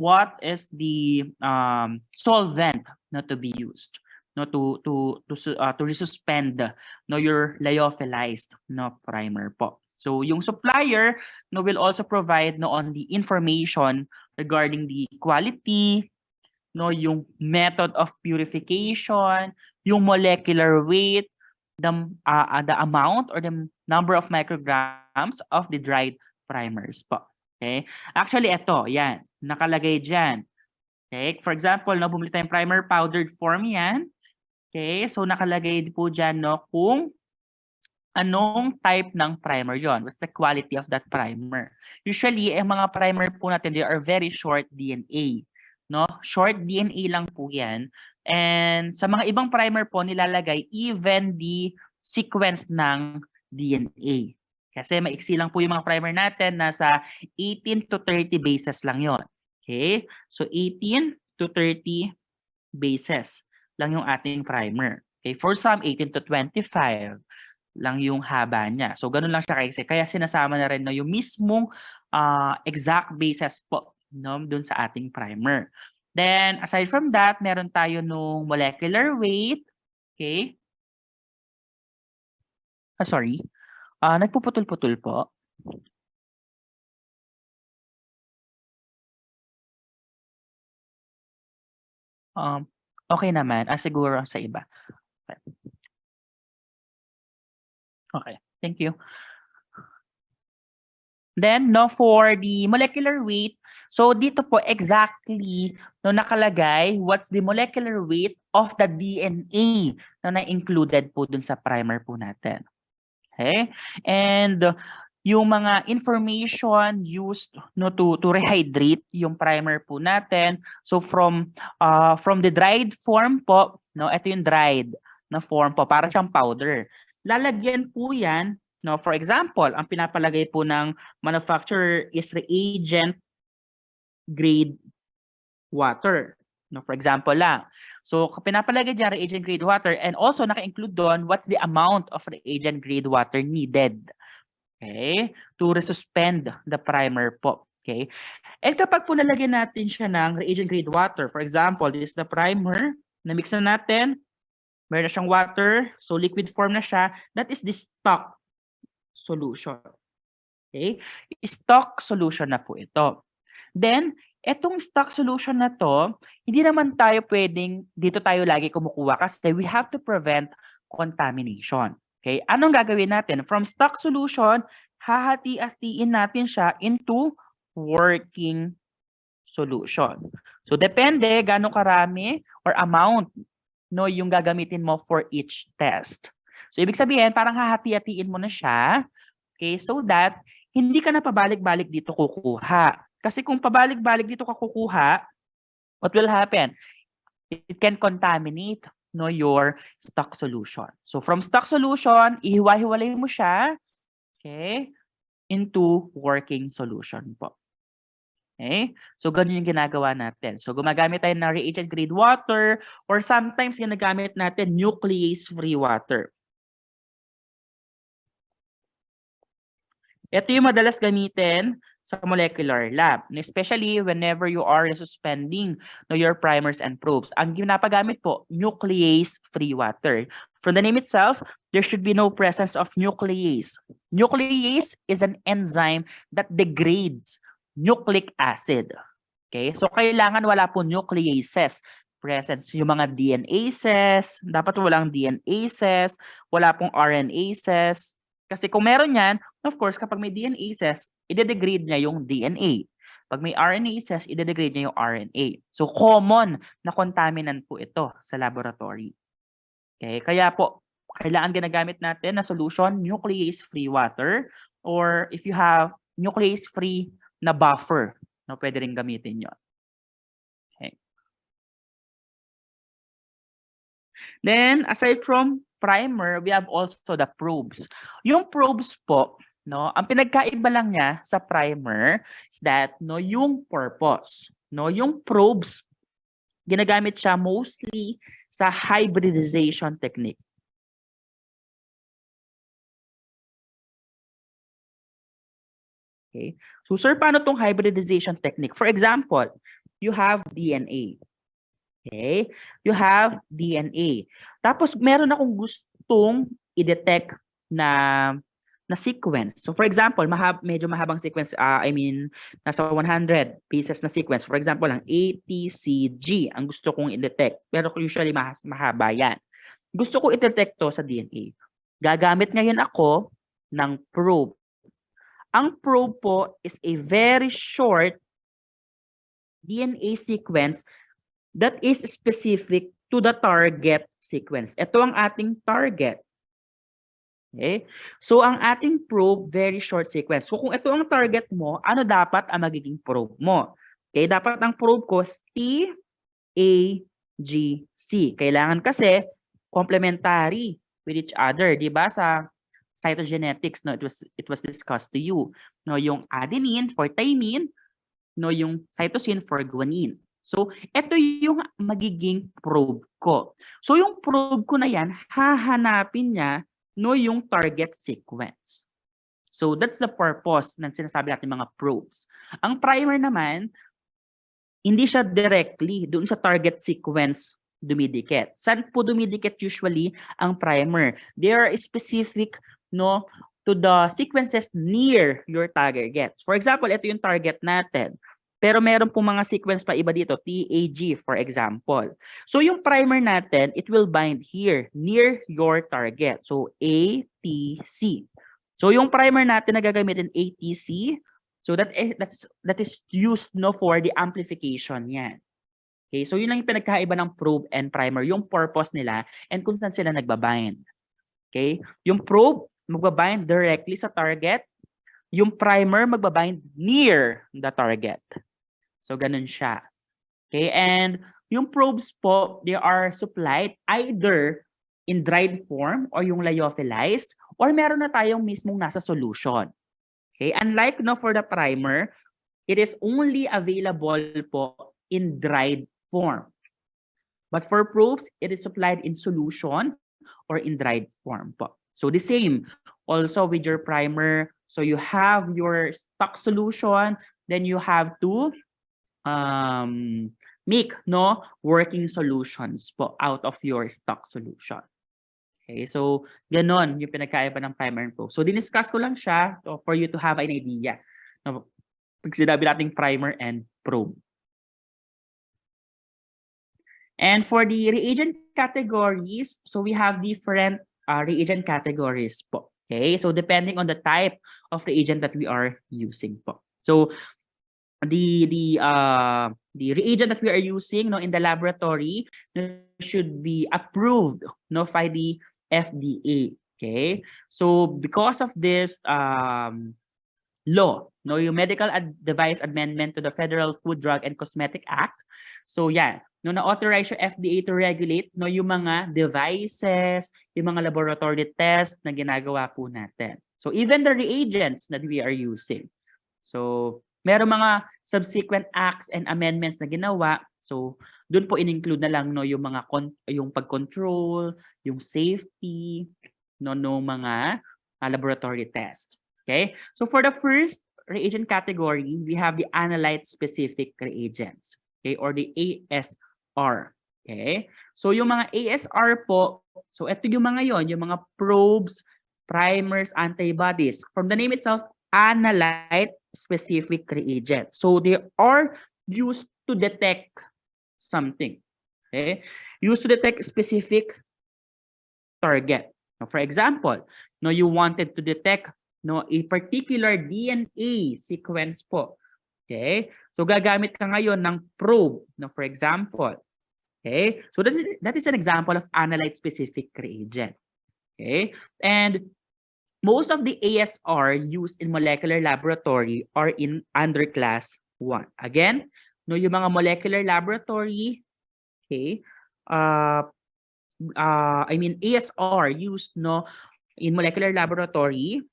what is the solvent not to be used, no, to resuspend no your lyophilized no primer po. So yung supplier no will also provide no on the information regarding the quality, no, yung method of purification, yung molecular weight, the amount or the number of micrograms of the dried primers po. Okay? Actually, ito, yan, nakalagay dyan. Okay? For example, no, bumili tayong primer powdered form yan. Okay? So, nakalagay po dyan, no, kung anong type ng primer yon. What's the quality of that primer? Usually, ang mga primer po natin, they are very short DNA. No? Short DNA lang po yan. And sa mga ibang primer po, nilalagay even the sequence ng DNA. Kasi maiksi lang po yung mga primer natin, nasa 18 to 30 bases lang yon. Okay? So 18 to 30 bases lang yung ating primer. Okay? For some, 18 to 25 lang yung haba niya. So ganun lang siya kaiksi. Kaya sinasama na rin no, yung mismong exact bases po no, dun sa ating primer. Then, aside from that, meron tayo nung molecular weight. Okay? Sorry. Nagpuputol-putol po. Okay naman. Siguro sa iba. Okay. Thank you. Then, no, for the molecular weight, so dito po exactly no nakalagay what's the molecular weight of the DNA na included po dun sa primer po natin. Okay? And yung mga information used no to rehydrate yung primer po natin. So from the dried form po, no, ito yung dried na form po, para siyang powder. Lalagyan po yan. No, for example, ang pinapalagay po ng manufacturer is reagent grade water. No, for example lang. So, pinapalagay dyan reagent grade water and also naka-include doon what's the amount of reagent grade water needed. Okay? To resuspend the primer po. Okay? And kapag po nalagyan natin siya ng reagent grade water, for example, this is the primer, na-mix na natin, meron na siyang water, so liquid form na siya, that is the stock solution. Okay? Stock solution na po ito. Then, etong stock solution na to, hindi naman tayo pwedeng dito tayo lagi kumukuha kasi we have to prevent contamination. Okay? Anong gagawin natin? From stock solution, hahati-hatiin natin siya into working solution. So, depende gano'ng karami or amount no yung gagamitin mo for each test. So, ibig sabihin, parang hahati-hatiin mo na siya, okay, so that hindi ka na pabalik-balik dito kukuha. Kasi kung pabalik-balik dito ka kukuha, what will happen? It can contaminate no your stock solution. So, from stock solution, ihiwa-hiwalay mo siya, okay, into working solution po. Okay? So, ganun yung ginagawa natin. So, gumagamit tayo ng reagent grade water or sometimes ginagamit natin nuclease-free water. Ito yung madalas gamitin sa molecular lab, especially whenever you are suspending no, your primers and probes. Ang ginapagamit po, nuclease-free water. From the name itself, there should be no presence of nuclease. Nuclease is an enzyme that degrades nucleic acid. Okay? So, kailangan wala po nucleases present. Yung mga DNases, dapat walang DNases, wala pong RNases. Kasi kung meron yan, of course, kapag may DNases, ide-degrade niya yung DNA. Pag may RNases, ide-degrade niya yung RNA. So, common na contaminant po ito sa laboratory. Okay? Kaya po, kailangan ginagamit natin na solution, nuclease-free water, or if you have nuclease-free na buffer, no, pwede rin gamitin yun. Okay. Then, aside from primer, we have also the probes. Yung probes po, no, ang pinagkaiba lang niya sa primer is that no, yung purpose, no, yung probes ginagamit siya mostly sa hybridization technique. Okay? So sir, paano tong hybridization technique? For example, you have DNA. Okay? You have DNA. Tapos meron akong gustong i-detect na sequence. So for example, medyo mahabang sequence, nasa 100 pieces na sequence. For example, ang ATCG ang gusto kong i-detect. Pero usually mahaba yan. Gusto ko i-detect to sa DNA. Gagamit ngayon ako ng probe. Ang probe po is a very short DNA sequence that is specific to the target sequence. Ito ang ating target. Okay? So, ang ating probe, very short sequence. So, kung ito ang target mo, ano dapat ang magiging probe mo? Okay, dapat ang probe ko is T, A, G, C. Kailangan kasi complementary with each other, di ba? Sa cytogenetics, no, it was discussed to you. No, yung adenine for thymine, no, yung cytosine for guanine. So, ito yung magiging probe ko. So, yung probe ko na yan, hahanapin niya no yung target sequence. So, that's the purpose ng sinasabi natin mga probes. Ang primer naman, hindi siya directly doon sa target sequence dumidikit. Saan po dumidikit usually ang primer? They are specific no to the sequences near your target. For example, ito yung target natin. Pero meron po mga sequence pa iba dito, TAG for example. So yung primer natin, it will bind here, near your target. So ATC. So yung primer natin na gagamitin ATC, so that is used no for the amplification yan. Okay, so yun lang yung pinagkaiba ng probe and primer, yung purpose nila and kung saan sila nagbabind. Okay? Yung probe magbabind directly sa target, yung primer magbabind near the target. So, ganun siya. Okay, and yung probes po, they are supplied either in dried form or yung lyophilized or meron na tayong mismong nasa solution. Okay, unlike no for the primer, it is only available po in dried form. But for probes, it is supplied in solution or in dried form po. So, the same also with your primer. So, you have your stock solution, then you have to make no working solutions po out of your stock solution. Okay, so ganon yung pinagkaiba ng primer and probe. So diniscuss ko lang siya for you to have an idea. No, pag sinabi nating primer and probe. And for the reagent categories, so we have different reagent categories po. Okay, so depending on the type of reagent that we are using po. So the reagent that we are using no in the laboratory should be approved no by the FDA. Okay, so because of this law, no, yung Medical Device Amendment to the Federal Food, Drug and Cosmetic Act, so yeah, no, na-authorize yung FDA to regulate no yung mga devices, yung mga laboratory tests na ginagawa po natin. So even the reagents that we are using. So meron mga subsequent acts and amendments na ginawa. So, doon po in-include na lang no yung mga yung pag-control, yung safety no mga laboratory test. Okay? So, for the first reagent category, we have the analyte specific reagents, okay, or the ASR. Okay? So, yung mga ASR po, so ito yung mga yung mga probes, primers, antibodies. From the name itself, analyte specific reagent. So they are used to detect something. Okay? Used to detect specific target. Now, for example, no, you wanted to detect no a particular DNA sequence po. Okay? So gagamit ka ngayon ng probe, no, for example. Okay? So that is an example of analyte specific reagent. Okay? And most of the ASR used in molecular laboratory are in under class 1. Again, no, yung mga molecular laboratory, okay, ASR used no in molecular laboratory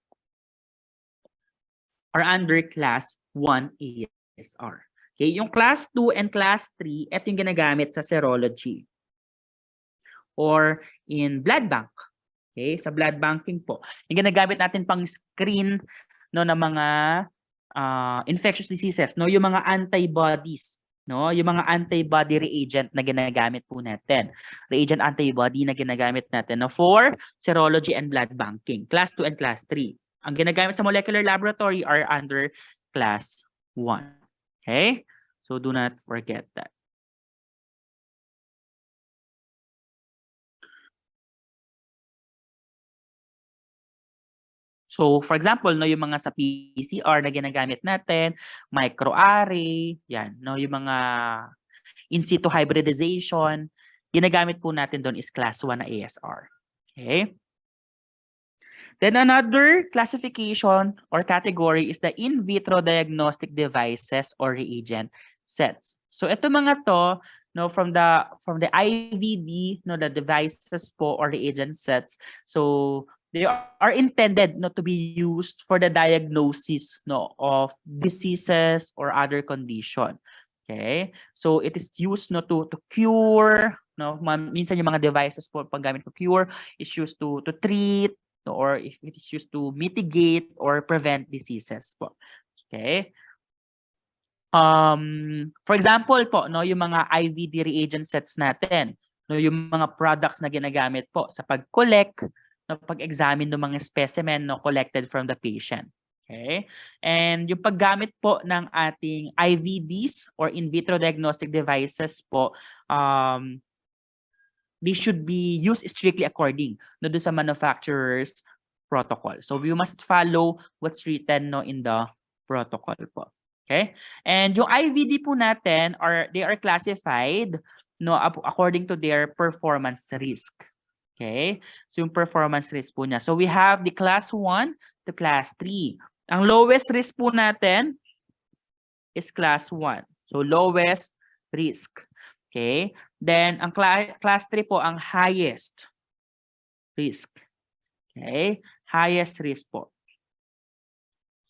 are under class 1 ASR. Okay, yung class 2 and class 3, ito yung ginagamit sa serology or in blood bank. Okay, sa blood banking po. Yung ginagamit natin pang screen no ng mga infectious diseases, no, yung mga antibodies, no, yung mga antibody reagent na ginagamit po natin. Reagent antibody na ginagamit natin no, for serology and blood banking, class 2 and class 3. Ang ginagamit sa molecular laboratory are under class 1. Okay? So do not forget that. So, for example, no, yung mga sa PCR na ginagamit natin, microarray, yan, no, yung mga in situ hybridization, ginagamit po natin doon is class 1 na ASR. Okay? Then another classification or category is the in vitro diagnostic devices or reagent sets. So ito mga to, no, from the IVD, no, the devices po or reagent sets. So they are intended not to be used for the diagnosis, no, of diseases or other condition. Okay? So it is used no to cure, no, minsan yung mga devices po paggamit ko cure is used to treat, or if it is used to mitigate or prevent diseases po. Okay? For example po, no, yung mga IVD reagent sets natin, no, yung mga products na ginagamit po sa pag-collect, no, pag-examine ng mga specimen no, collected from the patient. Okay? And yung paggamit po ng ating IVDs or in vitro diagnostic devices po, they should be used strictly according no, sa manufacturer's protocol. So we must follow what's written no, in the protocol po. Okay? And yung IVD po natin, they are classified no, according to their performance risk. Okay? So yung performance risk po niya. So we have the class 1 to class 3. Ang lowest risk po natin is class 1. So lowest risk. Okay? Then, ang class 3 po, ang highest risk. Okay? Highest risk po.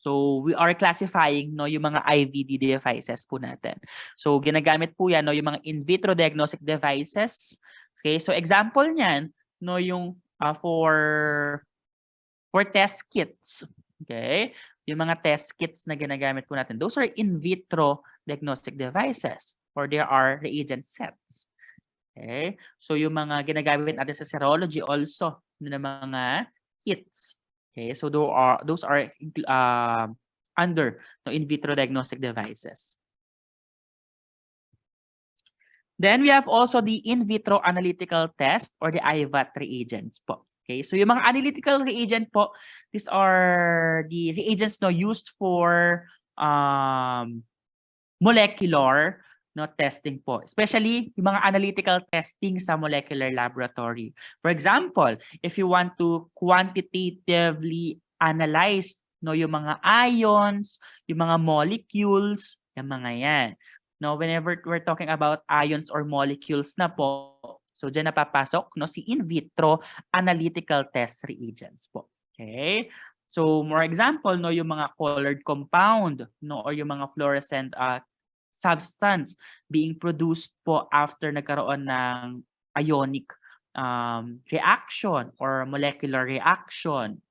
So, we are classifying no, yung mga IVD devices po natin. So, ginagamit po yan, no, yung mga in vitro diagnostic devices. Okay? So, example niyan, no, yung for test kits. Okay? Yung mga test kits na ginagamit po natin, those are in vitro diagnostic devices or there are reagent sets. Okay? So yung mga ginagamit natin sa serology also ng mga kits. Okay? So those are under no, in vitro diagnostic devices. Then we have also the in vitro analytical test or the IVAT reagents po. Okay? So yung mga analytical reagent po, these are the reagents no used for molecular no testing po, especially yung mga analytical testing sa molecular laboratory. For example, if you want to quantitatively analyze no yung mga ions, yung mga molecules, yung mga yan. No, whenever we're talking about ions or molecules na po, so diyan napapasok no si in vitro analytical test reagents po. Okay? So, more example, no, yung mga colored compound, no, or yung mga fluorescent substance being produced po after nagkaroon ng ionic reaction or molecular reaction.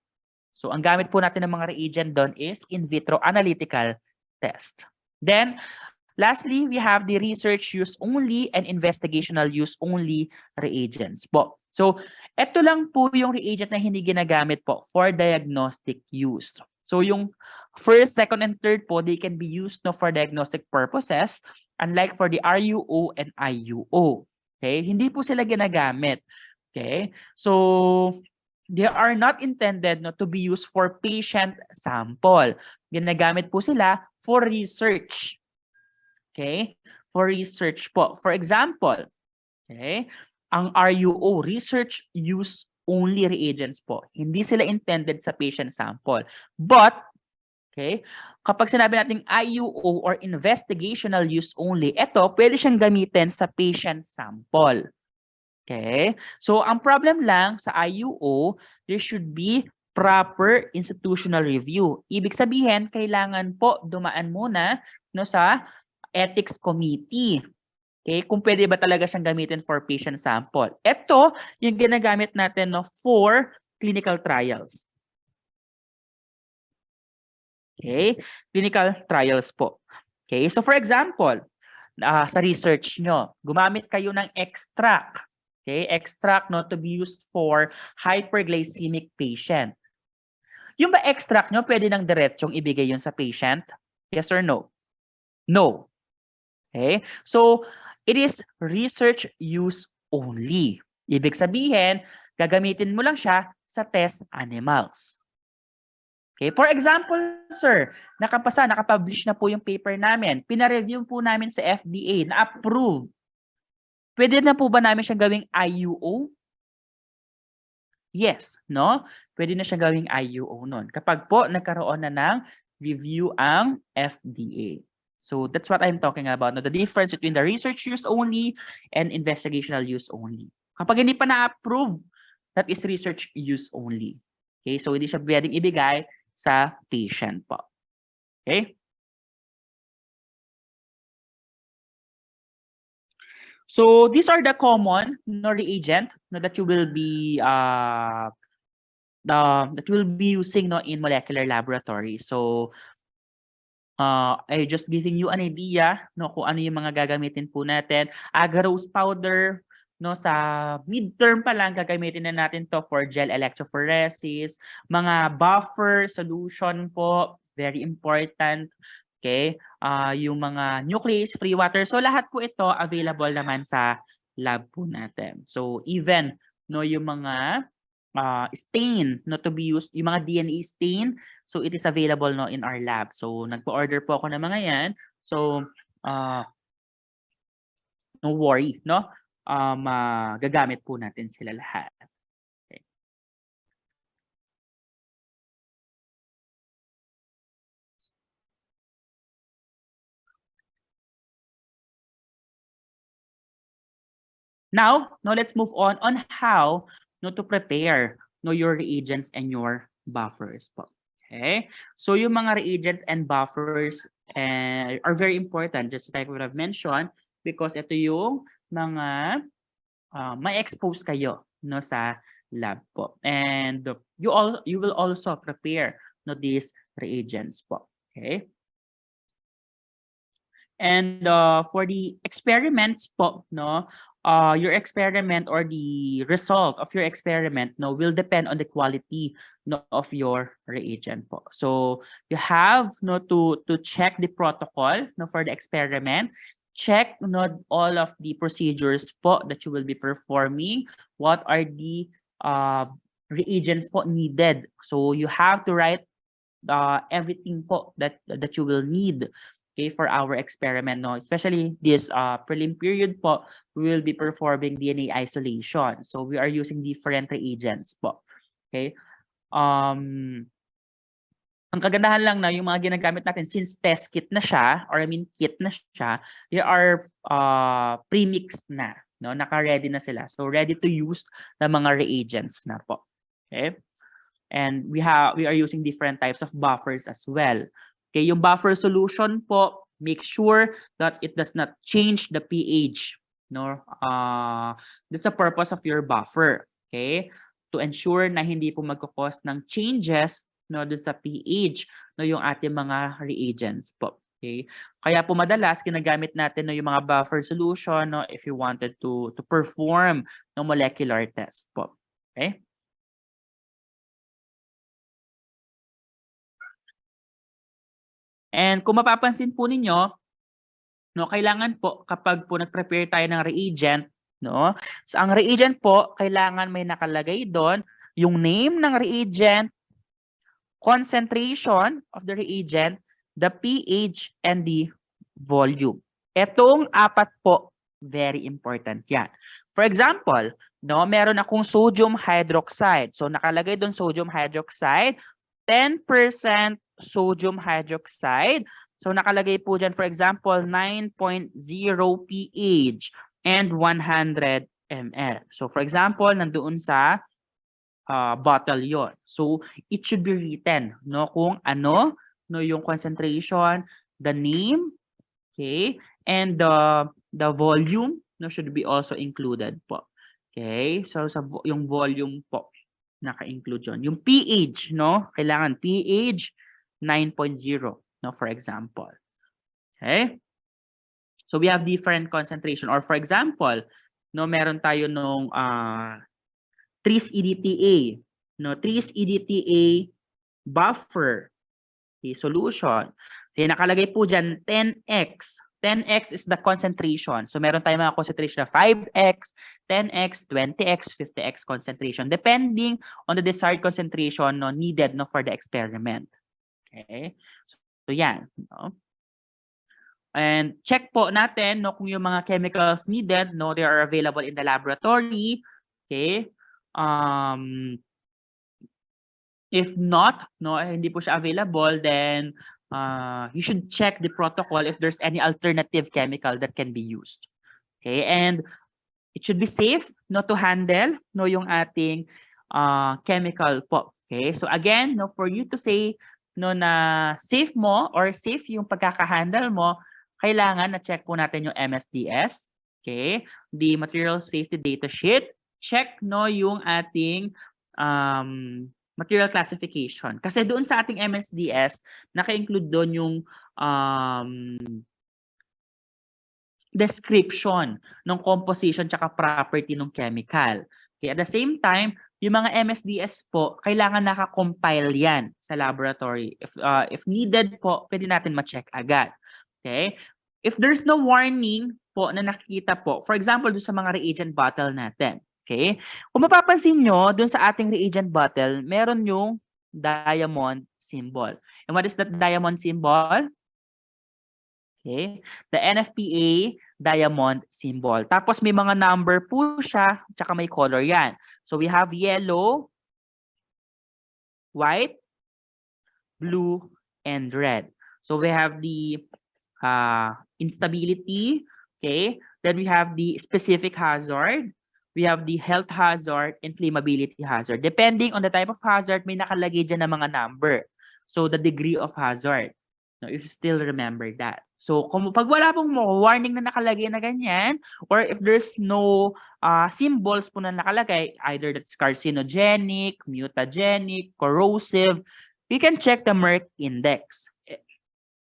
So, ang gamit po natin ng mga reagent doon is in vitro analytical test. Then, lastly, we have the research use only and investigational use only reagents po. So, ito lang po yung reagent na hindi ginagamit po for diagnostic use. So, yung first, second, and third po, they can be used no, for diagnostic purposes, unlike for the RUO and IUO. Okay? Hindi po sila ginagamit. Okay? So, they are not intended no, to be used for patient sample. Ginagamit po sila for research. Okay? For research po. For example, okay, ang RUO, research use only reagents po. Hindi sila intended sa patient sample. But, okay, kapag sinabi natin IUO or investigational use only, ito, pwede siyang gamitin sa patient sample. Okay? So, ang problem lang sa IUO, there should be proper institutional review. Ibig sabihin, kailangan po dumaan muna no, sa ethics committee. Okay, kung pwede ba talaga siyang gamitin for patient sample. Ito yung ginagamit natin no, for clinical trials. Okay? Clinical trials po. Okay? So for example, sa research nyo, gumamit kayo ng extract. Okay? Extract no, to be used for hyperglycemic patient. Yung ba extract nyo, pwede nang diretsong ibigay yun sa patient? Yes or no? No. Okay? So, it is research use only. Ibig sabihin, gagamitin mo lang siya sa test animals. Okay? For example, sir, nakapublish na po yung paper namin. Pina-review po namin sa FDA, na-approve. Pwede na po ba namin siyang gawing IUO? Yes, no? Pwede na siya gawing IUO nun. Kapag po nagkaroon na ng review ang FDA. So that's what I'm talking about. No? The difference between the research use only and investigational use only. Kapag hindi pa na-approve, that is research use only. Okay? So hindi siya pwedeng ibigay sa patient po. Okay? So these are the common reagent that you will be using in molecular laboratory. So I just giving you an idea kung ano yung mga gagamitin po natin. Agarose powder, sa midterm pa lang gagamitin na natin to for gel electrophoresis, mga buffer solution po, very important. Okay? Yung mga nuclease-free water. So lahat po ito available naman sa lab po natin. So even yung mga stain to be used, yung mga DNA stain, so it is available in our lab. So nagpo-order po ako ng mga yan. So no worry, gagamit po natin sila lahat. Okay. Now, let's move on how to prepare your reagents and your buffers po. Okay? So yung mga reagents and buffers are very important, just like what I've mentioned, because ito yung mga ma-expose kayo sa lab po. And you will also prepare these reagents po. Okay? And for the experiments po, your experiment or the result of your experiment will depend on the quality of your reagent po. So you have to check the protocol for the experiment. Check all of the procedures po that you will be performing. What are the reagents po needed? So you have to write everything po that you will need, okay, for our experiment, especially this prelim period po, we will be performing DNA isolation. So we are using different reagents po. Okay? Ang kagandahan lang na yung mga ginagamit natin, since test kit na siya, or kit na siya, they are pre-mixed na, naka-ready na sila. So ready to use na mga reagents na po. Okay? And we are using different types of buffers as well. Okay, yung buffer solution po, make sure that it does not change the pH. That's the purpose of your buffer. Okay, to ensure na hindi po magkakos ng changes dun sa pH yung ating mga reagents po. Okay, kaya po madalas ginagamit natin yung mga buffer solution if you wanted to perform molecular test po. Okay. And kung mapapansin po ninyo, kailangan po kapag po nag-prepare tayo ng reagent, so ang reagent po, kailangan may nakalagay doon yung name ng reagent, concentration of the reagent, the pH, and the volume. Etong apat po, very important yan. For example, meron akong sodium hydroxide. So nakalagay doon sodium hydroxide, 10% sodium hydroxide. So nakalagay po dyan, for example, 9.0 pH and 100 ml. So for example, nandoon sa bottle yon. So it should be written kung ano yung concentration, the name, okay, and the volume should be also included po. Okay? So yung volume po naka-include yun. Yung pH, kailangan pH, 9.0, no, for example. Okay? So we have different concentration. Or for example, no, meron tayo nung tris EDTA, no, tris EDTA buffer, okay, solution. Okay, nakalagay po dyan 10x. 10x is the concentration. So meron tayong mga concentration na 5x, 10x, 20x, 50x concentration depending on the desired concentration no needed no for the experiment. Okay? So yan, no? And check po natin no kung yung mga chemicals needed no they are available in the laboratory. Okay? If not, no, hindi po siya available, then you should check the protocol if there's any alternative chemical that can be used. Okay? And it should be safe no to handle no yung ating chemical po. Okay? So again, no, for you to say no na safe mo or safe yung pagkakahandle mo, kailangan na check po natin yung MSDS. Okay? The material safety data sheet. Check no yung ating material classification. Kasi doon sa ating MSDS, naka-include doon yung description ng composition tsaka property ng chemical. Okay, at the same time, yung mga MSDS po, kailangan naka-compile yan sa laboratory. If needed po, pwede natin ma-check agad. Okay? If there's no warning po na nakikita po, for example, doon sa mga reagent bottle natin, okay? Kung mapapansin nyo, dun sa ating reagent bottle, meron yung diamond symbol. And what is that diamond symbol? Okay. The NFPA diamond symbol. Tapos may mga number po siya, tsaka may color yan. So we have yellow, white, blue, and red. So we have the instability, okay? Then we have the specific hazard. We have the health hazard and flammability hazard. Depending on the type of hazard, may nakalagay dyan na mga number. So the degree of hazard. Now, if you still remember that. So kung pag wala pong warning na nakalagay na ganyan, or if there's no symbols po na nakalagay, either that's carcinogenic, mutagenic, corrosive, you can check the Merck index.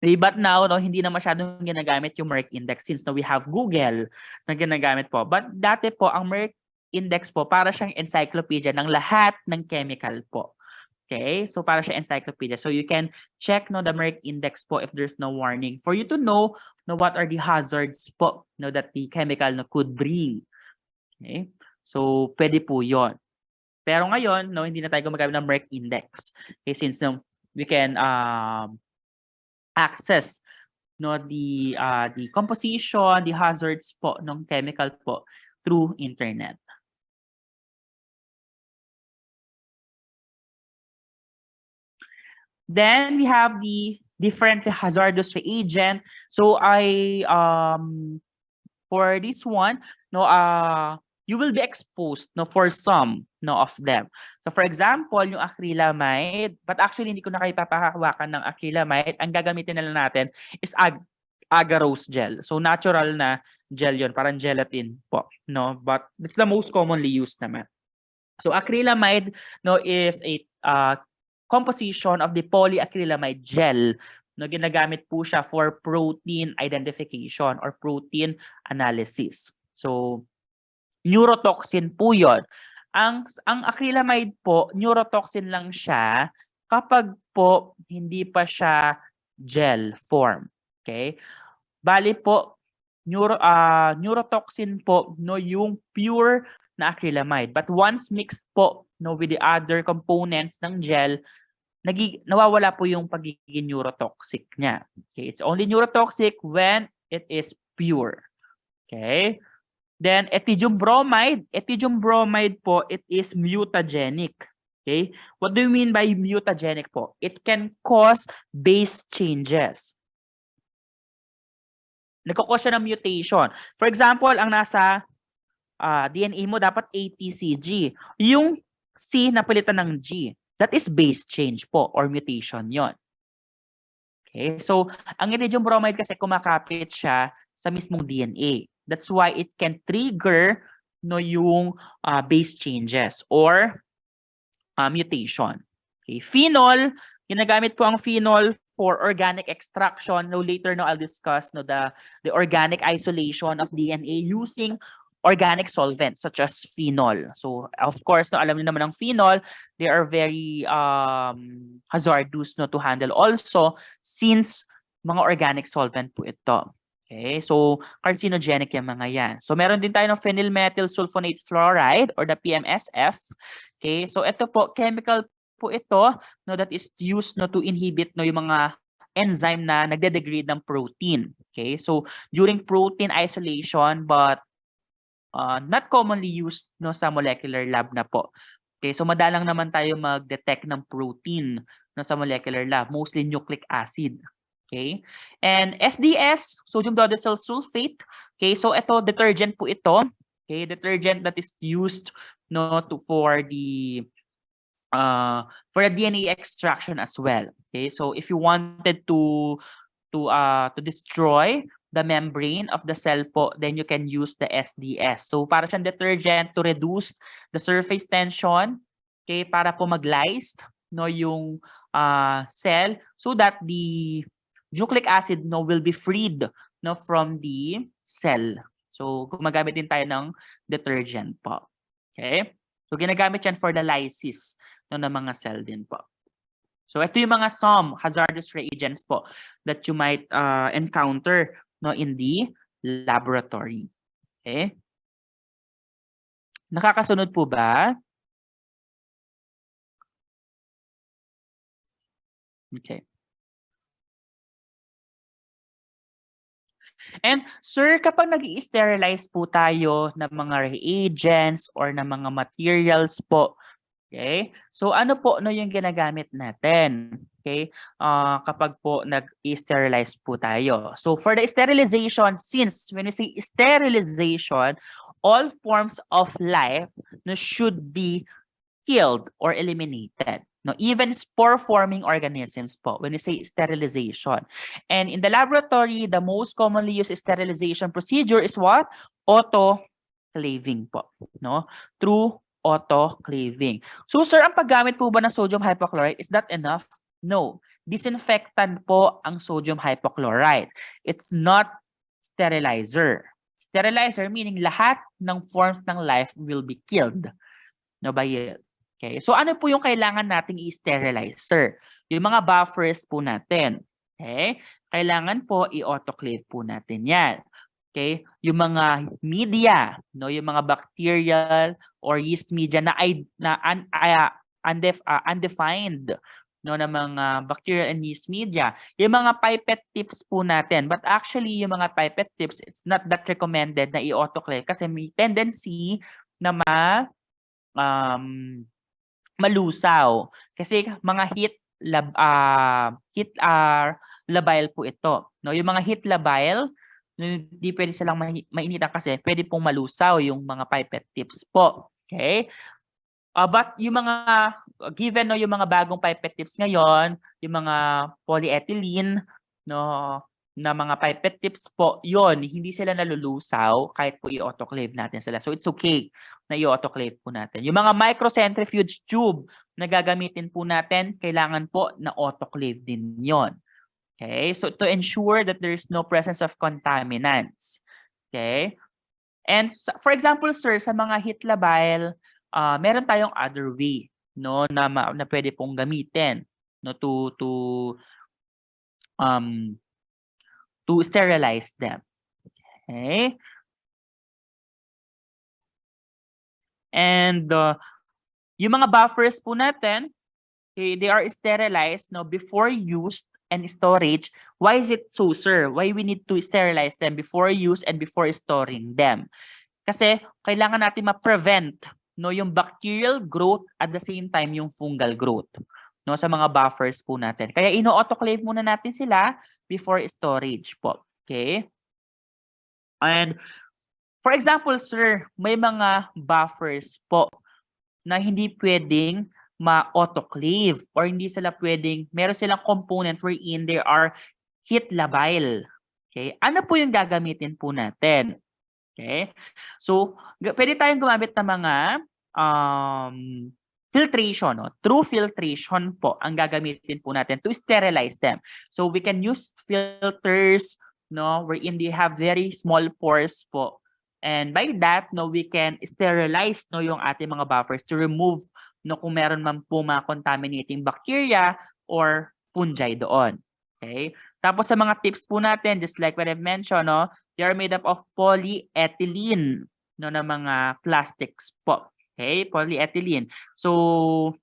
But now, no, hindi na masyadong ginagamit yung Merck index since no, we have Google na ginagamit po. But dati po, ang Merck index po, para siyang encyclopedia ng lahat ng chemical po. Okay? So, para siya encyclopedia. So, you can check no, the Merck index po if there's no warning for you to know no, what are the hazards po no, that the chemical no, could bring. Okay? So, pwede po yon. Pero ngayon, no, hindi na tayo gumagamit ng Merck index. Okay? Since no, we can access no the composition, the hazards po ng chemical po through internet. Then we have the different hazardous reagent. So I for this one no you will be exposed no for some no of them. So for example, yung acrylamide, but actually hindi ko na kayo papahawakan ng acrylamide. Ang gagamitin na lang natin is agarose gel. So natural na gel yon, parang gelatin po, no? But it's the most commonly used naman. So acrylamide no is a composition of the polyacrylamide gel. No, ginagamit po siya for protein identification or protein analysis. So neurotoxin po 'yon. Ang acrylamide po, neurotoxin lang siya kapag po hindi pa siya gel form. Okay? Bali po neurotoxin po no yung pure na acrylamide. But once mixed po no with the other components ng gel, nawawala po yung pagiging neurotoxic niya. Okay? It's only neurotoxic when it is pure. Okay? Then ethidium bromide. Ethidium bromide po, it is mutagenic. Okay? What do you mean by mutagenic po? It can cause base changes. Nagkakos siya ng mutation. For example, ang nasa DNA mo dapat ATCG. Yung C napalitan ng G. That is base change po or mutation yon. Okay? So, ang ethidium bromide kasi kumakapit siya sa mismong DNA. That's why it can trigger no yung base changes or mutation. Okay, phenol, Ginagamit po ang phenol for organic extraction. No, later no, I'll discuss no, the organic isolation of DNA using organic solvents such as phenol. So, of course, no, alam niyo naman ang phenol, they are very hazardous no, to handle also since mga organic solvent po ito. Okay, so carcinogenic yung mga yan. So, meron din tayo ng phenyl methyl sulfonate fluoride or the PMSF. Okay, so ito po, chemical po ito no, that is used no, to inhibit no, yung mga enzyme na nagde-degrade ng protein. Okay, so during protein isolation but not commonly used no, sa molecular lab na po. Okay, so madalang naman tayo mag-detect ng protein no, sa molecular lab, mostly nucleic acid. Okay, and SDS, sodium dodecyl sulfate. Okay, so ito, detergent po ito. Okay, detergent that is used no, for the DNA extraction as well. Okay, so if you wanted to destroy the membrane of the cell po, then you can use the SDS. So para siyang detergent to reduce the surface tension, okay, para po mag-lyse no yung cell so that the nucleic acid no will be freed no from the cell. So gumagamit din tayo ng detergent po. Okay? So ginagamit yan for the lysis no ng mga cell din po. So ito yung mga some hazardous reagents po that you might encounter no in the laboratory. Okay? Nakakasunod po ba? Okay. And sir, kapag nag-i-sterilize po tayo ng mga reagents or ng mga materials po, okay? So ano po no yung ginagamit natin? Okay? Kapag po nag-sterilize po tayo. So for the sterilization, since when we say sterilization, all forms of life no, should be killed or eliminated. No, even spore-forming organisms po when we say sterilization. And in the laboratory, the most commonly used sterilization procedure is what? Autoclaving po. No? Through autoclaving. So sir, ang paggamit po ba ng sodium hypochlorite, is that enough? No. Disinfectant po ang sodium hypochlorite. It's not sterilizer. Sterilizer meaning lahat ng forms ng life will be killed. No ba yun? Okay. So ano po yung kailangan nating i-sterilize, sir? Yung mga buffers po natin. Okay? Kailangan po i-autoclave po natin yan. Okay? Yung mga media, no, yung mga bacterial or yeast media na undefined no na mga bacterial and yeast media. Yung mga pipette tips po natin. But actually, yung mga pipette tips, it's not that recommended na i-autoclave kasi may tendency na malusaw kasi mga heat labile po ito, no? Yung mga heat labile, hindi pwede silang mainitan kasi pwede pong malusaw yung mga pipette tips po. Okay? But yung mga given no yung mga bagong pipette tips ngayon, yung mga polyethylene no na mga pipette tips po, yon hindi sila nalulusaw kahit po i-autoclave natin sila. So it's okay na i-autoclave po natin. Yung mga microcentrifuge tube na gagamitin po natin, kailangan po na autoclave din yon. Okay? So to ensure that there is no presence of contaminants. Okay? And for example, sir, sa mga heat labile, meron tayong other way no na pwede pong gamitin no to sterilize them. Okay? And yung mga buffers po natin, okay, they are sterilized no before used and storage. Why is it so, sir? Why we need to sterilize them before use and before storing them? Kasi kailangan natin ma-prevent no yung bacterial growth at the same time yung fungal growth no sa mga buffers po natin. Kaya ino-autoclave muna natin sila before storage po. Okay? And for example, sir, may mga buffers po na hindi pwedeng ma-autoclave or hindi sila pwedeng, meron silang component wherein there are heat labile. Okay? Ano po yung gagamitin po natin? Okay? So, pwede tayong gumamit ng mga filtration, no? Through filtration po ang gagamitin po natin to sterilize them. So we can use filters, no, wherein they have very small pores po. And by that, no, we can sterilize, no, yung ating mga buffers to remove, no, kung meron man po mga contaminating bacteria or fungi doon. Okay? Tapos sa mga tips po natin, just like what I've mentioned, no, they are made up of polyethylene, no, na mga plastics po. Okay, polyethylene. So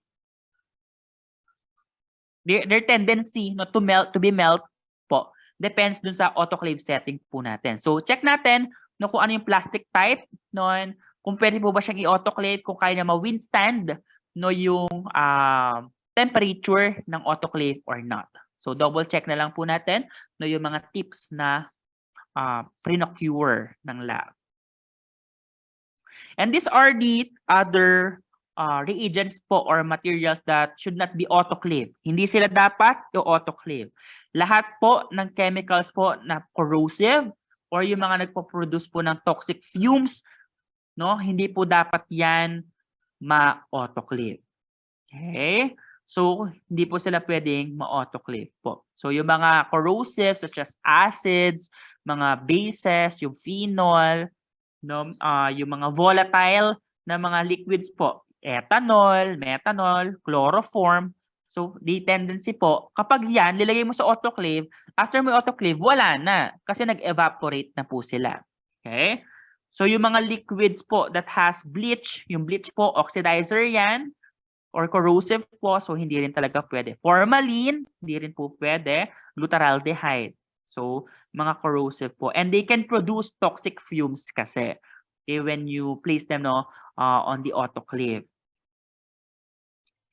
their tendency, no, to be melt po depends dun sa autoclave setting po natin. So check natin, no, kung ano yung plastic type noon, kung pwede po ba siyang i-autoclave, kung kaya na ma-withstand, no, yung temperature ng autoclave or not. So double check na lang po natin, no, yung mga tips na pre-cure ng lab. And these are the other reagents po or materials that should not be autoclave. Hindi sila dapat i-autoclave. Lahat po ng chemicals po na corrosive or yung mga nagpo-produce po ng toxic fumes, no, hindi po dapat yan ma-autoclave. Okay? So, hindi po sila pwedeng ma-autoclave po. So, yung mga corrosive such as acids, mga bases, yung phenol, no, yung mga volatile na mga liquids po, ethanol, methanol, chloroform. So, the tendency po, kapag yan, nilagay mo sa autoclave, after mo autoclave, wala na kasi nag-evaporate na po sila. Okay? So, yung mga liquids po that has bleach, yung bleach po, oxidizer yan, or corrosive po, so hindi rin talaga pwede. Formalin, hindi rin po pwede. Glutaraldehyde. So, mga corrosive po. And they can produce toxic fumes kasi, okay, when you place them, no, on the autoclave.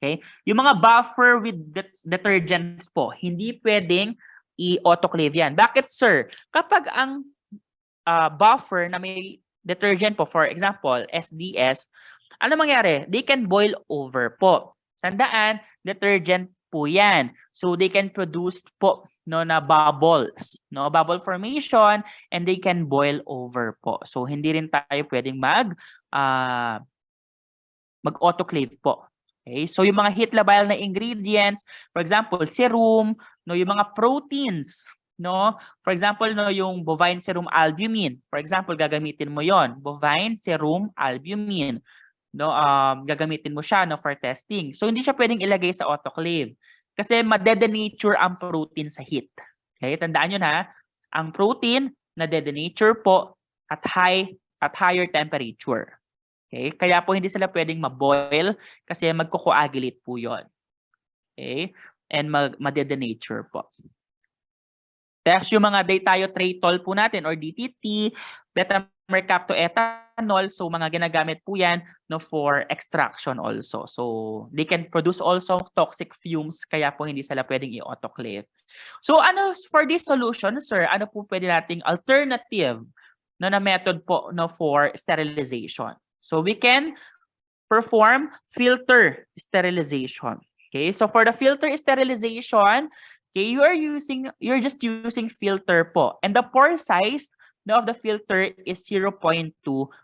Okay? Yung mga buffer with detergents po, hindi pwedeng i-autoclave yan. Bakit, sir? Kapag ang buffer na may detergent po, for example, SDS, ano mangyari? They can boil over po. Tandaan, detergent po yan. So they can produce po, no, na bubbles, no, bubble formation, and they can boil over po. So hindi rin tayo pwedeng mag-autoclave po. Okay? So yung mga heat labile na ingredients, for example, serum, no, yung mga proteins, no? For example, no, yung bovine serum albumin. For example, gagamitin mo 'yon, bovine serum albumin. No, gagamitin mo siya, no, for testing. So hindi siya pwedeng ilagay sa autoclave kasi madedenature ang protein sa heat. Okay? Tandaan niyo na, ang protein na-dedenature po at higher temperature. Okay? Kaya po hindi sila pwedeng maboil kasi magko-coagulate po 'yon. Okay? And madedenature po. Tapos yung mga dithiotratol po natin or DTT, beta-mercaptoethanol, so mga ginagamit po yan, no, for extraction also. So they can produce also toxic fumes, kaya po hindi sila pwedeng i-autoclave. So ano for this solution, sir, ano po pwede nating alternative, no, na method po, no, for sterilization? So we can perform filter sterilization. Okay, so for the filter sterilization, okay, you're just using filter po. And the pore size, no, of the filter is 0.2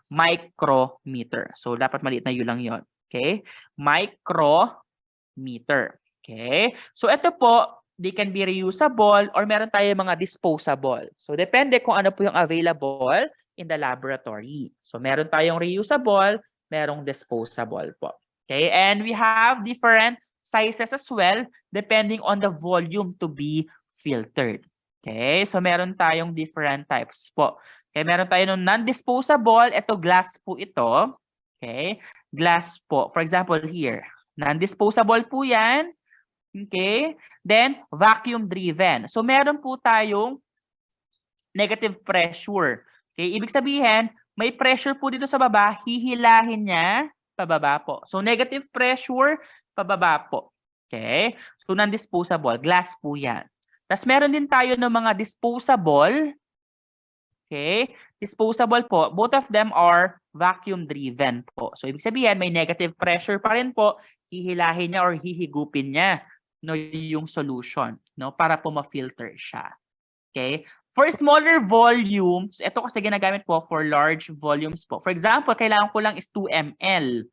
micrometer. So dapat maliit na yun lang yon. Okay? Micrometer. Okay? So ito po, they can be reusable or meron tayo mga disposable. So depende kung ano po yung available in the laboratory. So meron tayong reusable, merong disposable po. Okay? And we have different sizes as well depending on the volume to be filtered. Okay? So meron tayong different types po. Okay, meron tayo ng non-disposable, ito glass po ito. Okay? Glass po. For example here, non-disposable po 'yan. Okay? Then vacuum driven. So meron po tayong negative pressure. Okay? Ibig sabihin, may pressure po dito sa baba, hihilahin niya pababa po. So negative pressure, pababa po. Okay? So non-disposable, glass po 'yan. Tapos meron din tayo ng mga disposable. Okay? Disposable po, both of them are vacuum driven po. So ibig sabihin, may negative pressure pa rin po, hihilahin niya or hihigupin niya, no, yung solution, no, para po ma-filter siya. Okay? For smaller volumes, ito kasi ginagamit po for large volumes po. For example, kailangan ko lang is 2 ml.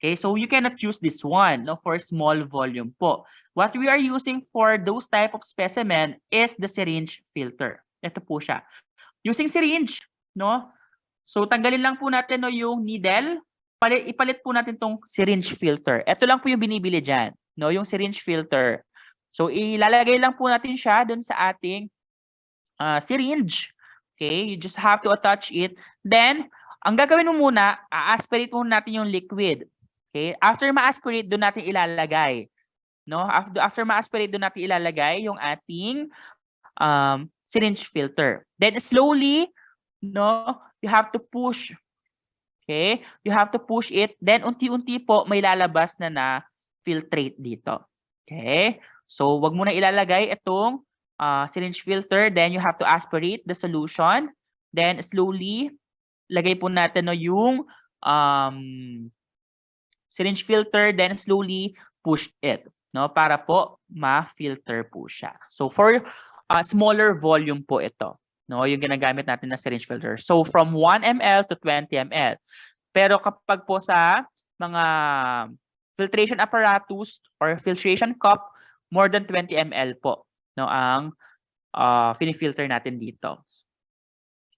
Okay, so you cannot use this one, no, for small volume po. What we are using for those type of specimen is the syringe filter. Ito po siya. Using syringe, no? So tanggalin lang po natin no yung needle, ipalit po natin tong syringe filter. Ito lang po yung binibili diyan, no, yung syringe filter. So ilalagay lang po natin siya doon sa ating syringe. Okay, you just have to attach it. Then, ang gagawin mo muna, a-aspirate muna natin yung liquid. Okay, after ma-aspirate, doon natin ilalagay. No, after ma-aspirate, doon natin ilalagay yung ating syringe filter. Then slowly, no, you have to push. Okay, you have to push it. Then unti-unti po may lalabas na filtrate dito. Okay, so wag mo na ilalagay itong syringe filter. Then you have to aspirate the solution. Then slowly, lagay po natin no, yung syringe filter. Then slowly push it, no, para po ma-filter po siya. So for smaller volume po ito, no, yung ginagamit natin na syringe filter. So from 1 ml to 20 ml. Pero kapag po sa mga filtration apparatus or filtration cup, more than 20 ml po, no, ang filter natin dito.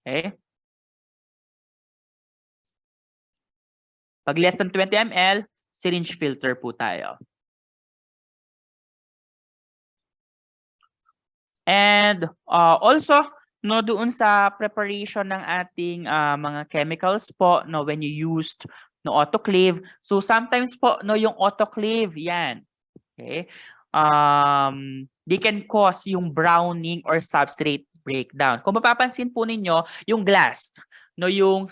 Okay? Pag less than 20 ml, syringe filter po tayo. And also, no, doon sa preparation ng ating mga chemicals po, no, when you used no autoclave. So sometimes po no yung autoclave yan. Okay? They can cause yung browning or substrate breakdown. Kung mapapansin po ninyo, yung glass, no, yung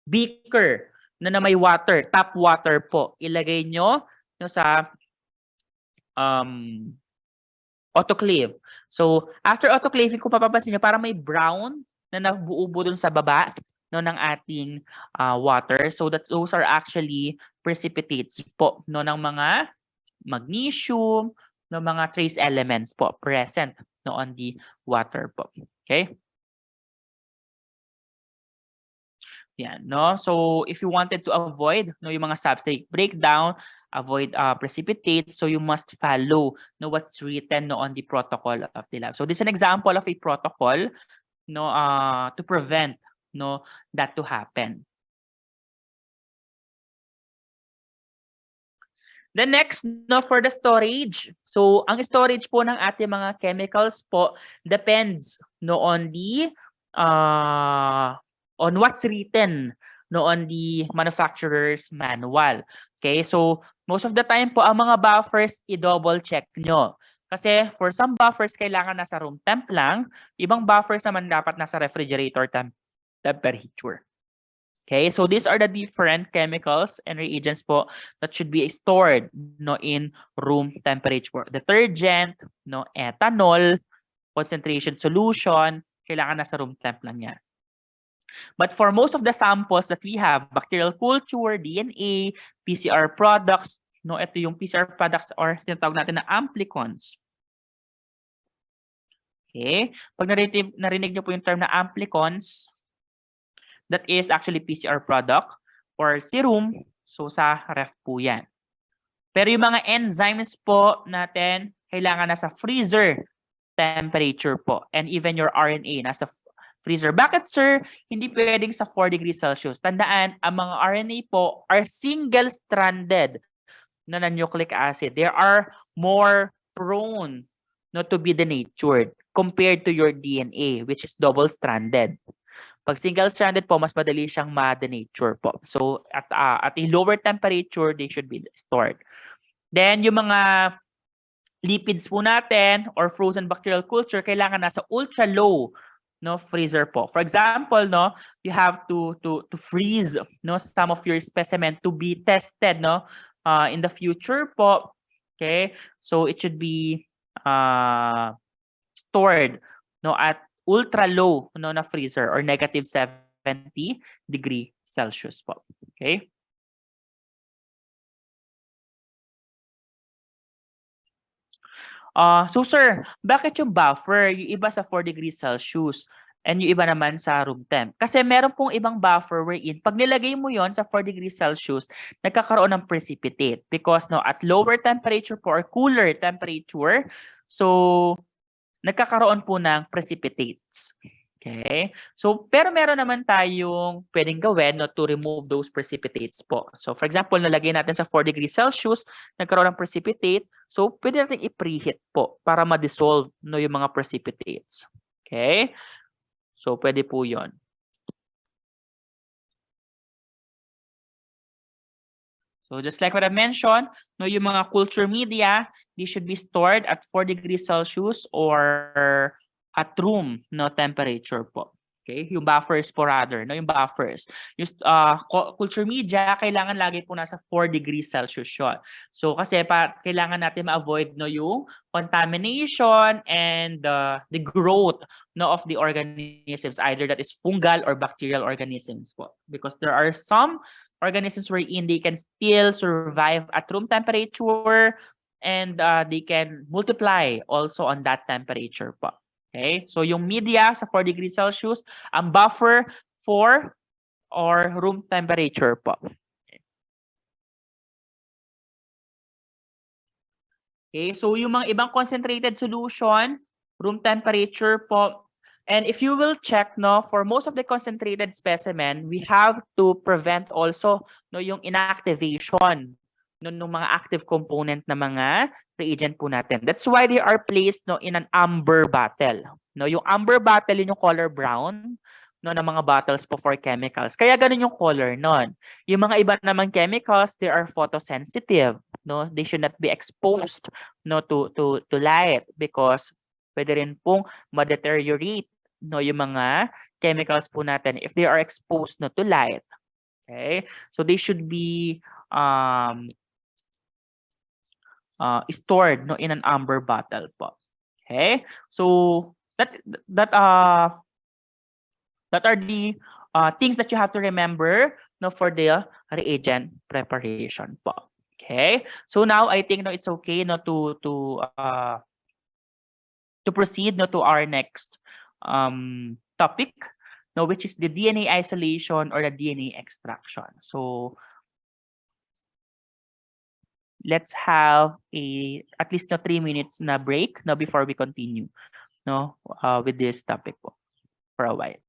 beaker na may water, tap water po, ilagay nyo no, sa autoclave. So, after autoclaving, kung mapapansin nyo, parang may brown na nabuubo dun sa baba no, ng ating water. So, that those are actually precipitates po no, ng mga magnesium, no, mga trace elements po present no, on the water po. Okay? Yan, no? So, if you wanted to avoid no, yung mga substrate breakdown, avoid precipitate, so you must follow no, what's written no, on the protocol of the lab. So, this is an example of a protocol no, to prevent no, that to happen. The next, no, for the storage. So, ang storage po ng ating mga chemicals po depends no, on the on what's written no, on the manufacturer's manual. Okay, so most of the time po ang mga buffers i-double check nyo. Kasi for some buffers kailangan nasa room temp lang, ibang buffers naman dapat nasa refrigerator temperature. Okay, so these are the different chemicals and reagents po that should be stored no, in room temperature. Detergent, no, ethanol, concentration solution, kailangan nasa room temp lang yan. But for most of the samples that we have, bacterial culture, DNA, PCR products, no, ito yung PCR products or tinatawag natin na amplicons. Okay, pag narinig nyo po yung term na amplicons, that is actually PCR product or serum. So, sa ref po yan. Pero yung mga enzymes po natin, kailangan nasa freezer temperature po. And even your RNA, nasa freezer. Bakit, sir, hindi pwedeng sa 4 degrees Celsius? Tandaan, ang mga RNA po are single-stranded na nucleic acid. They are more prone no, to be denatured compared to your DNA, which is double-stranded. Pag single-stranded po, mas madali siyang ma-denature po. So, at a lower temperature, they should be stored. Then, yung mga lipids po natin or frozen bacterial culture, kailangan nasa ultra-low no, freezer po. For example, no, you have to freeze no, some of your specimen to be tested no, in the future po. Okay? So, it should be stored no, at ultra low no, na freezer or negative 70 degree Celsius po. Okay? So sir, bakit yung buffer, yung iba sa 4 degrees Celsius? And yung iba naman sa room temp. Kasi meron pong ibang buffer wherein pag nilagay mo yon sa 4 degrees Celsius, nagkakaroon ng precipitate because no at lower temperature po or cooler temperature, so nagkakaroon po ng precipitates. Okay? So, pero meron naman tayong pwedeng gawin no, to remove those precipitates po. So, for example, nalagay natin sa 4 degrees Celsius, nagkaroon ng precipitate. So, pwede natin i-preheat po para ma-dissolve no, yung mga precipitates. Okay? So, pwede po yon. So, just like what I mentioned, no, yung mga culture media, they should be stored at 4 degrees Celsius or at room no temperature po. Okay? Yung buffers po rather, no, yung buffers. Yung culture media, kailangan lagi po nasa 4 degrees Celsius yun. So, kasi kailangan natin ma-avoid no, yung contamination and the growth no, of the organisms, either that is fungal or bacterial organisms po. Because there are some organisms wherein they can still survive at room temperature and they can multiply also on that temperature po. Okay? So yung media sa 4 degrees Celsius, ang buffer for or room temperature po. Okay? So yung mga ibang concentrated solution, room temperature po. And if you will check no for most of the concentrated specimen, we have to prevent also no yung inactivation ng mga active component na mga reagent po natin. That's why they are placed no in an amber bottle. No, yung amber bottle yun yung color brown no ng mga bottles po for chemicals. Kaya ganun yung color nun. Yung mga iba namang chemicals, they are photosensitive. No, they should not be exposed no to light because pwede rin pong ma-deteriorate no yung mga chemicals po natin if they are exposed no to light. Okay? So they should be stored no in an amber bottle po. Okay? So that are the things that you have to remember no for the reagent preparation po. Okay? So now I think no it's okay no to proceed no to our next topic no which is the DNA isolation or the DNA extraction. So let's have a at least no 3 minutes na break no before we continue no with this topic po for a while.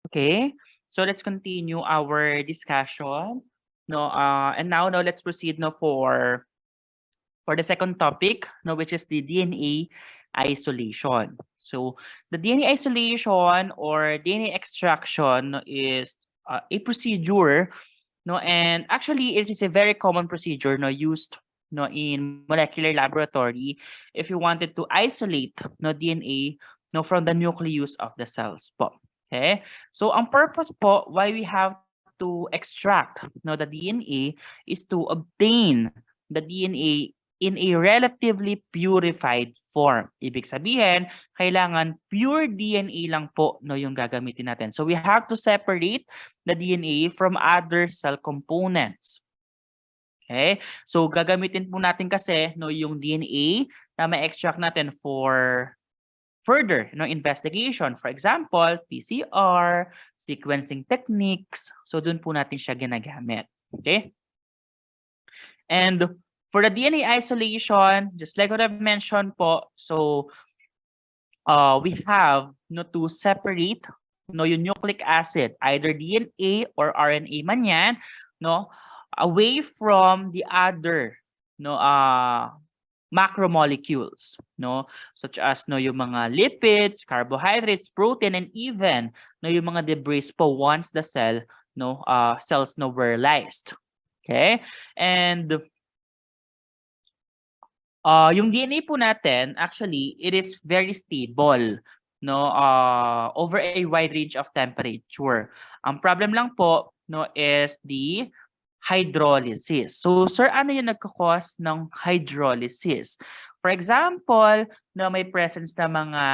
Okay, so let's continue our discussion. No, and now let's proceed for the second topic, no, which is the DNA isolation. So the DNA isolation or DNA extraction is a procedure, no, and actually it is a very common procedure, no, used no in molecular laboratory if you wanted to isolate no DNA no from the nucleus of the cells po. Okay? So ang purpose po why we have to extract no the DNA is to obtain the DNA in a relatively purified form. Ibig sabihin, kailangan pure DNA lang po no yung gagamitin natin. So we have to separate the DNA from other cell components. Okay? So gagamitin po natin kasi no yung DNA na ma-extract natin for further no investigation. For example, PCR, sequencing techniques. So doon po natin siya ginagamit. Okay? And for the DNA isolation, just like what I've mentioned po, so we have no to separate no yung nucleic acid, either DNA or RNA man yan, no, away from the other no macromolecules, no, such as no yung mga lipids, carbohydrates, protein, and even no yung mga debris po once the cells no were lysed. Okay? And yung DNA po natin, actually, it is very stable no over a wide range of temperature. Ang problem lang po no is the hydrolysis. So sir, ano yung nagko-cause ng hydrolysis? For example, no may presence na mga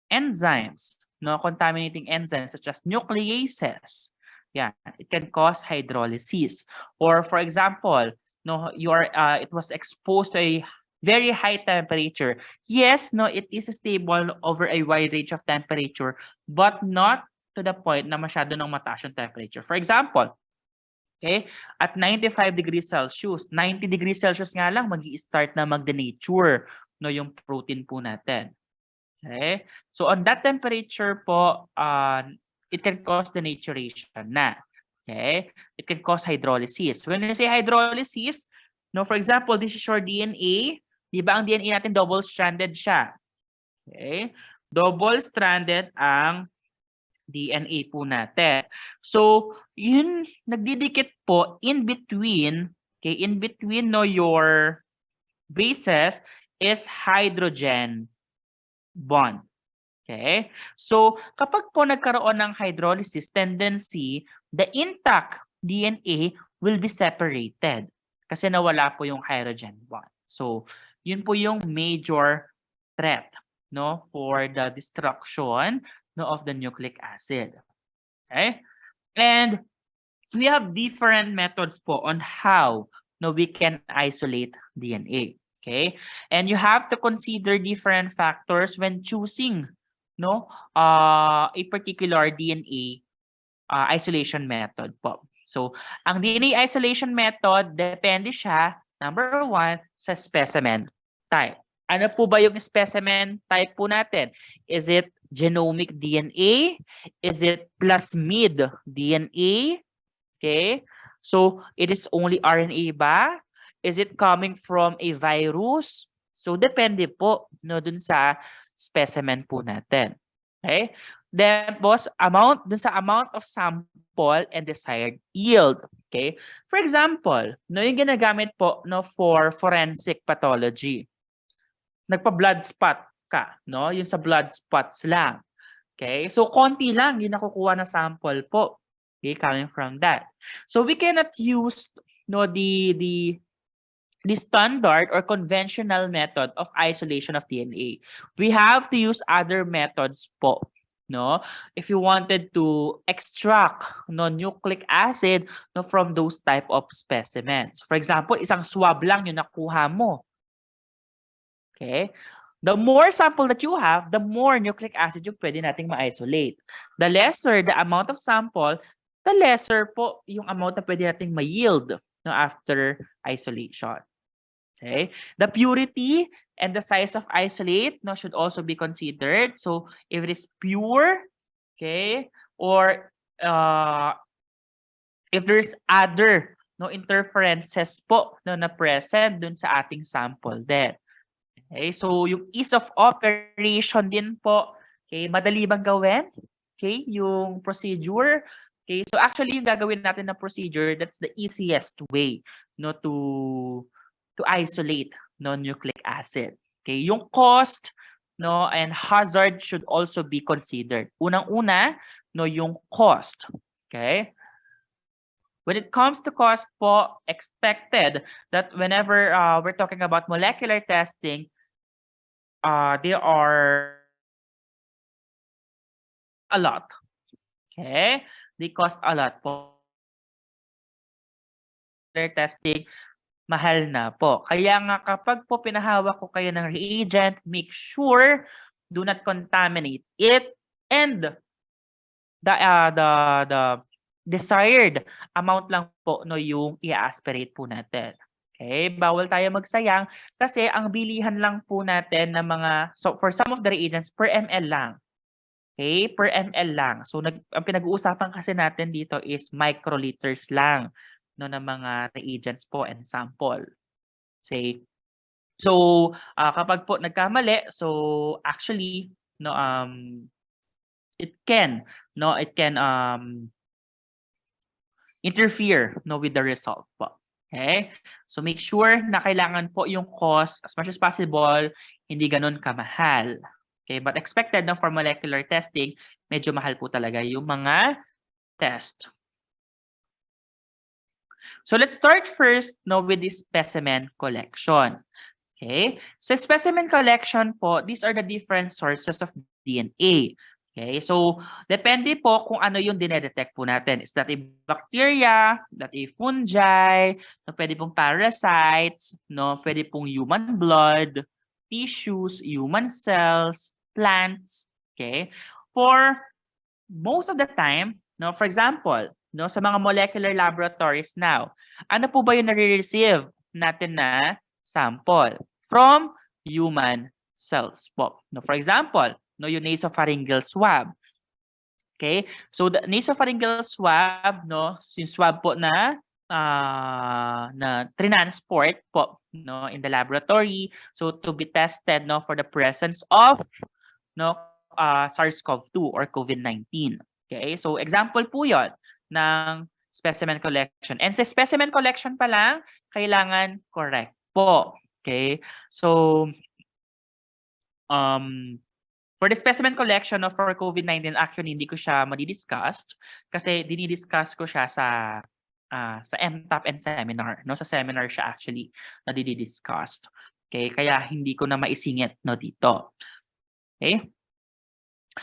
enzymes, no contaminating enzymes such as nucleases. Yeah, it can cause hydrolysis. Or for example, no it was exposed to a very high temperature. Yes, no, it is stable over a wide range of temperature, but not to the point na masyado nang mataas yung temperature. For example, okay, at 95 degrees Celsius, 90 degrees Celsius nga lang magi-start na mag-denature no yung protein po natin. Okay? So on that temperature po, it can cause denaturation na. Okay? It can cause hydrolysis. When we say hydrolysis, no, for example, this is your DNA. Di ba ang DNA natin double-stranded siya? Okay? Double-stranded ang DNA po natin. So, yun, nagdidikit po in between, okay, in between no, your bases is hydrogen bond. Okay? So, kapag po nagkaroon ng hydrolysis tendency, the intact DNA will be separated kasi nawala po yung hydrogen bond. So, yun po yung major threat no for the destruction no of the nucleic acid. Okay? And we have different methods po on how no we can isolate DNA. Okay? And you have to consider different factors when choosing no a particular DNA isolation method po. So, ang DNA isolation method depende siya number one sa specimen type. Ano po ba yung specimen type po natin? Is it genomic DNA? Is it plasmid DNA? Okay? So, it is only RNA ba? Is it coming from a virus? So, depende po no dun sa specimen po natin. Okay? Then, boss, dun sa amount of sample and desired yield. Okay? For example, no yung ginagamit po no for forensic pathology. Nagpa-blood spot ka, no? Yung sa blood spots lang. Okay? So, konti lang yung nakukuha na sample po. Okay, coming from that. So, we cannot use no the standard or conventional method of isolation of DNA. We have to use other methods po. No, if you wanted to extract no nucleic acid no from those type of specimens. For example, isang swab lang yung nakuha mo. Okay? The more sample that you have, the more nucleic acid yung pwede nating ma-isolate. The lesser the amount of sample, the lesser po yung amount na pwede nating ma-yield no after isolation. Okay? The purity and the size of isolate no should also be considered. So if it is pure, okay, or if there's other interferences po na present dun sa ating sample din. Okay, so yung ease of operation din po, okay, madali bang gawin? Okay, yung procedure. Okay, so actually yung gagawin natin na procedure, that's the easiest way to isolate nucleic acid. Okay, yung cost and hazard should also be considered. Unang-una, yung cost. Okay? When it comes to cost po, expected that whenever we're talking about molecular testing, they are a lot. Okay? They cost a lot po. Testing, mahal na po. Kaya nga kapag po pinahawak ko kayo ng reagent, make sure do not contaminate it and the desired amount lang po yung i-aspirate po natin. Okay, bawal tayo magsayang kasi ang bilihan lang po natin ng mga, so for some of the reagents per ml lang. Okay, per ml lang. So ang pinag-uusapan kasi natin dito is microliters lang ng mga reagents po and sample. Say, so kapag po nagkamali, so actually it can interfere with the result po. Okay? So make sure na kailangan po yung cost as much as possible hindi ganun kamahal. Okay, but expected for molecular testing, medyo mahal po talaga yung mga test. So let's start first with the specimen collection. Okay? So specimen collection po, these are the different sources of DNA. Okay? So depende po kung ano yung dinedetect po natin. Is that a bacteria, that a fungi, pwede pong parasites, pwede pong human blood, tissues, human cells, plants. Okay? For most of the time, for example, sa mga molecular laboratories now, ano po ba yung nare-receive natin na sample? From human cells po. For example, yung nasopharyngeal swab. Okay? So the nasopharyngeal swab, yung swab po na transport po in the laboratory, so to be tested for the presence of SARS-CoV-2 or COVID-19. Okay? So example po 'yon ng specimen collection. And sa specimen collection pa lang, kailangan correct po. Okay? So for the specimen collection for COVID-19, actually hindi ko siya madi-discuss kasi dinidiscuss ko siya sa MTAP and seminar. Sa seminar siya actually na didi-discuss. Okay? Kaya hindi ko na maisingit dito. Okay?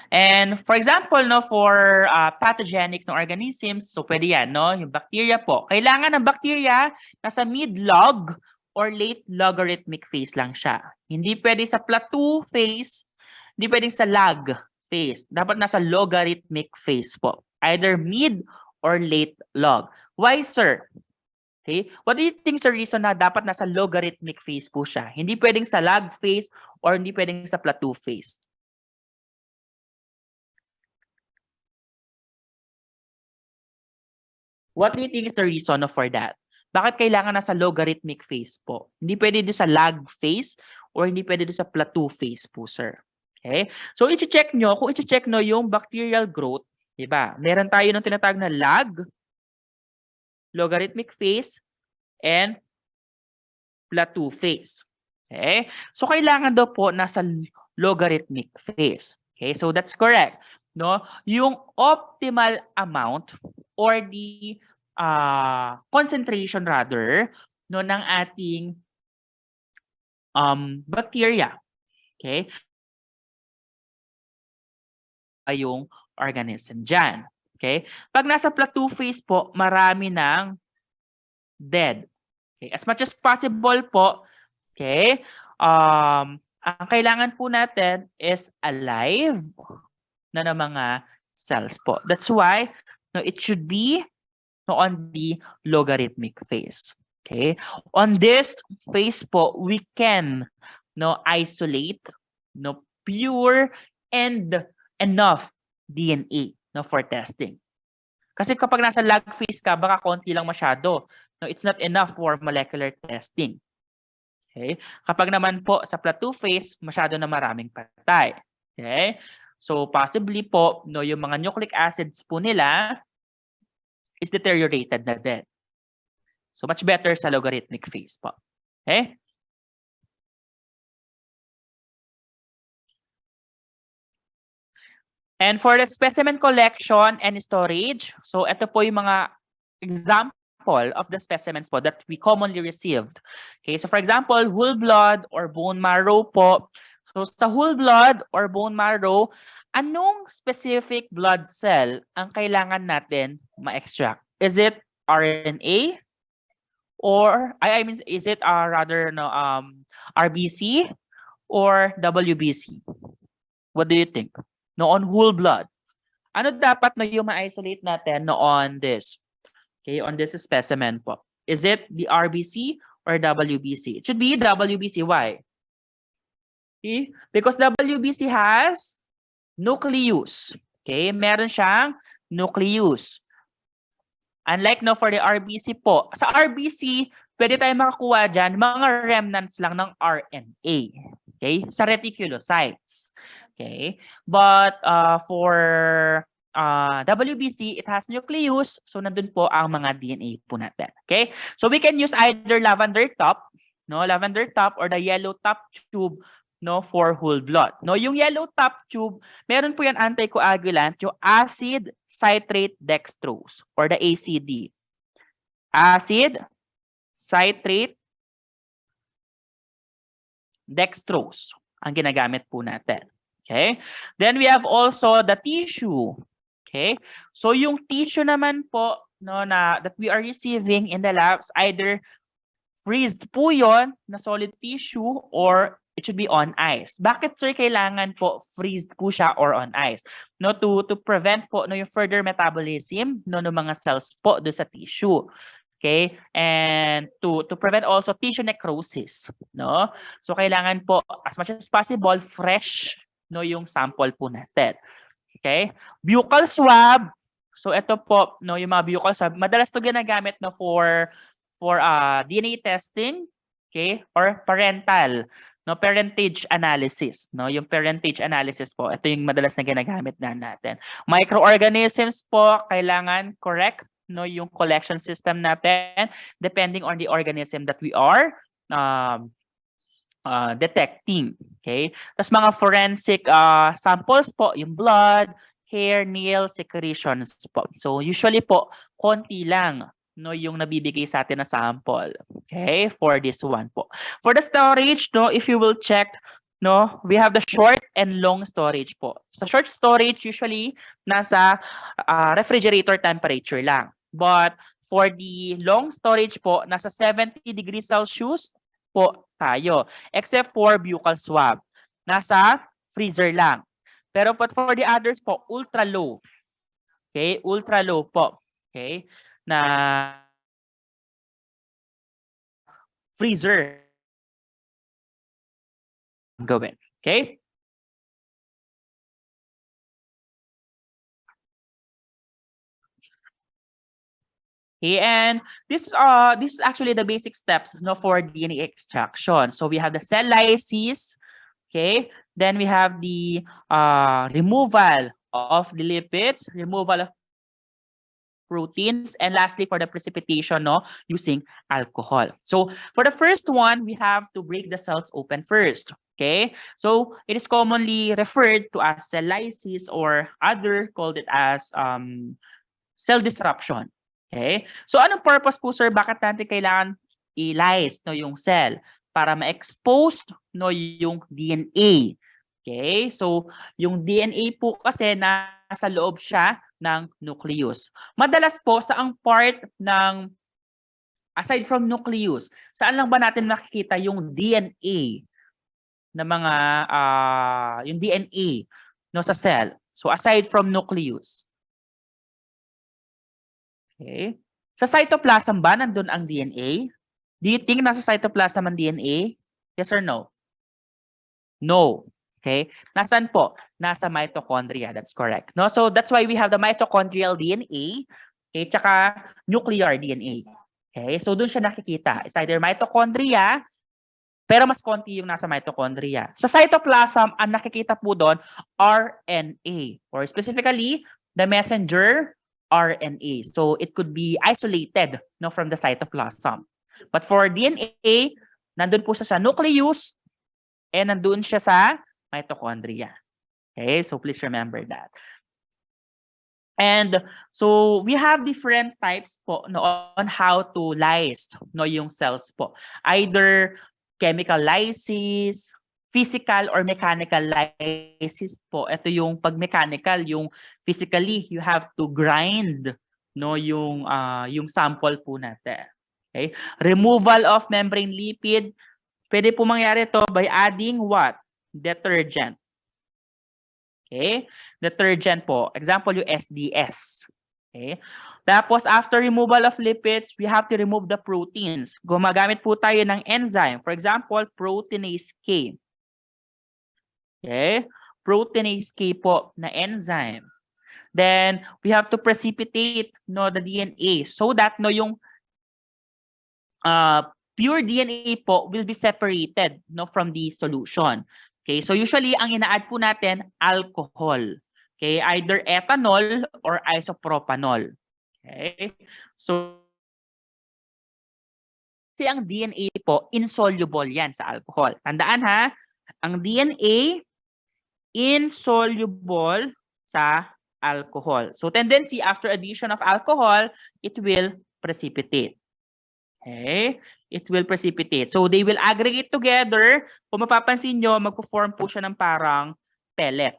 And for example, for pathogenic organisms, so pwede yan, yung bacteria po. Kailangan ng bacteria nasa mid-log or late logarithmic phase lang siya. Hindi pwede sa plateau phase, hindi pwede sa lag phase. Dapat nasa logarithmic phase po. Either mid or late log. Why, sir? Okay? What do you think is the reason na dapat nasa logarithmic phase po siya? Hindi pwedeng sa lag phase or hindi pwedeng sa plateau phase. What do you think is the reason for that? Bakit kailangan nasa logarithmic phase po? Hindi pwede doon sa lag phase or hindi pwede doon sa plateau phase po, sir. Okay? So, i-check nyo, kung i-check nyo yung bacterial growth, diba? Meron tayo ng tinatawag na lag, logarithmic phase, and plateau phase. Okay? So, kailangan daw po nasa logarithmic phase. Okay? So, that's correct. Yung optimal amount or the concentration rather ng ating bacteria. Okay? Yung organism dyan. Okay? Pag nasa plateau phase po, marami ng dead. Okay? As much as possible po, okay, ang kailangan po natin is alive na ng mga cells po. That's why it should be on the logarithmic phase. Okay? On this phase po, we can isolate pure and enough DNA. no, for testing. Kasi kapag nasa lag phase ka, baka konti lang masyado. No, it's not enough for molecular testing. Okay? Kapag naman po sa plateau phase, masyado na maraming patay. Okay? So possibly po, no, yung mga nucleic acids po nila is deteriorated na din. So much better sa logarithmic phase po. Okay? And for the specimen collection and storage, so ito po yung mga example of the specimens po that we commonly received. Okay, so for example, whole blood or bone marrow po. So sa whole blood or bone marrow, anong specific blood cell ang kailangan natin ma-extract? Is it RNA? Or, I mean, is it rather no, RBC or WBC? What do you think? No, on whole blood. Ano dapat na yung ma-isolate natin no on this? Okay, on this specimen po. Is it the RBC or WBC? It should be WBC. Why? Okay? Because WBC has nucleus. Okay, meron siyang nucleus. Unlike no for the RBC po. Sa RBC, pwede tayo makakuha dyan mga remnants lang ng RNA. Okay, sa reticulocytes. Okay, but for WBC, it has nucleus, so nandun po ang mga DNA po natin. Okay, so we can use either lavender top, no, lavender top or the yellow top tube, no, for whole blood. No, yung yellow top tube, meron po yan anticoagulant, yung acid citrate dextrose or the ACD. Acid citrate dextrose ang ginagamit po natin. Okay? Then we have also the tissue. Okay? So yung tissue naman po no na that we are receiving in the labs, either freezed po yon na solid tissue or it should be on ice. Bakit sir kailangan po freezed po siya or on ice? No, to prevent po no yung further metabolism no ng mga cells po do sa tissue. Okay? And to prevent also tissue necrosis, no? So kailangan po as much as possible fresh no yung sample po natin. Okay? Buccal swab. So ito po no yung mga buccal swab, madalas to ginagamit no for DNA testing, okay? Or parental no parentage analysis, no? Yung parentage analysis po, ito yung madalas na ginagamit na natin. Microorganisms po, kailangan correct no yung collection system natin depending on the organism that we are detecting. Okay? Tapos mga forensic samples po, yung blood, hair, nail, secretions po. So usually po, konti lang no yung nabibigay sa atin na sample. Okay? For this one po. For the storage, no, if you will check, no, we have the short and long storage po. Sa short storage, usually nasa refrigerator temperature lang. But for the long storage po, nasa 70 degrees Celsius po tayo. Except for buccal swab. Nasa freezer lang. Pero for the others po, ultra low. Okay? Ultra low po. Okay? Na freezer gawin. Okay? Okay, and this is actually the basic steps no for DNA extraction. So we have the cell lysis, okay? Then we have the removal of the lipids, removal of proteins, and lastly for the precipitation no using alcohol. So for the first one, we have to break the cells open first. Okay? So it is commonly referred to as cell lysis or other called it as cell disruption. Okay? So anong purpose po sir bakit natin kailangan i-lyse no yung cell para ma-expose no yung DNA. Okay? So yung DNA po kasi nasa loob siya ng nucleus. Madalas po saang part ng aside from nucleus, saan lang ba natin makikita yung DNA na mga yung DNA no sa cell? So aside from nucleus. Okay. Sa cytoplasm ba nandun ang DNA? Do you think nasa cytoplasm ang DNA? Yes or no? No. Okay? Nasaan po? Nasa mitochondria. That's correct. No? So that's why we have the mitochondrial DNA, okay, tsaka nuclear DNA. Okay? So doon siya nakikita. It's either mitochondria, pero mas konti yung nasa mitochondria. Sa cytoplasm, ang nakikita po doon, RNA. Or specifically, the messenger RNA. So it could be isolated, no, from the cytoplasm. But for DNA, nandun po siya sa nucleus, and nandun siya sa mitochondria. Okay, so please remember that. And so we have different types po, no, on how to lyse, no, yung cells po. Either chemical lysis, physical or mechanical lysis po. Ito yung pag mechanical, yung physically you have to grind, no, yung sample po natin. Okay? Removal of membrane lipid. Pwede po mangyari to by adding what? Detergent. Okay? Detergent po. Example yung SDS. Okay? Tapos, after removal of lipids, we have to remove the proteins. Gumagamit po tayo ng enzyme. For example, proteinase K. Okay? Proteinase K po na enzyme. Then, we have to precipitate, no, the DNA so that, no, yung pure DNA po will be separated, no, from the solution. Okay, so usually ang ina-add po natin alcohol. Okay, either ethanol or isopropanol. Okay? So kasi ang DNA po insoluble yan sa alcohol. Tandaan ha, ang DNA insoluble sa alcohol. So tendency after addition of alcohol, it will precipitate. Okay? It will precipitate. So they will aggregate together. Kung mapapansin nyo, magpo-form po siya ng parang pellet,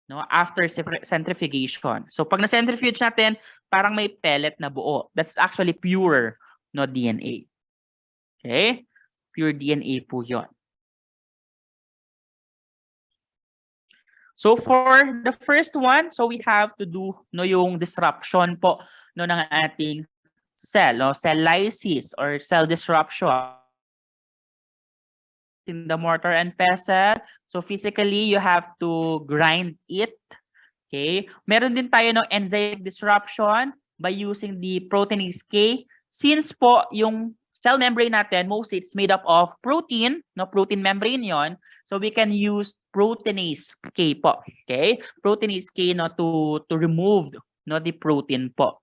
no, after centrifugation. So pag na-centrifuge natin, parang may pellet na buo. That's actually pure, no, DNA. Okay? Pure DNA po yun. So for the first one, so we have to do, no, yung disruption po, no, ng ating cell, no, cell lysis or cell disruption in the mortar and pestle. So physically, you have to grind it. Okay? Meron din tayo ng enzymatic disruption by using the proteinase K. Since po yung cell membrane natin, mostly it's made up of protein, no, protein membrane yon. So we can use proteinase K po. Okay? Proteinase K, no, to remove, no, the protein po.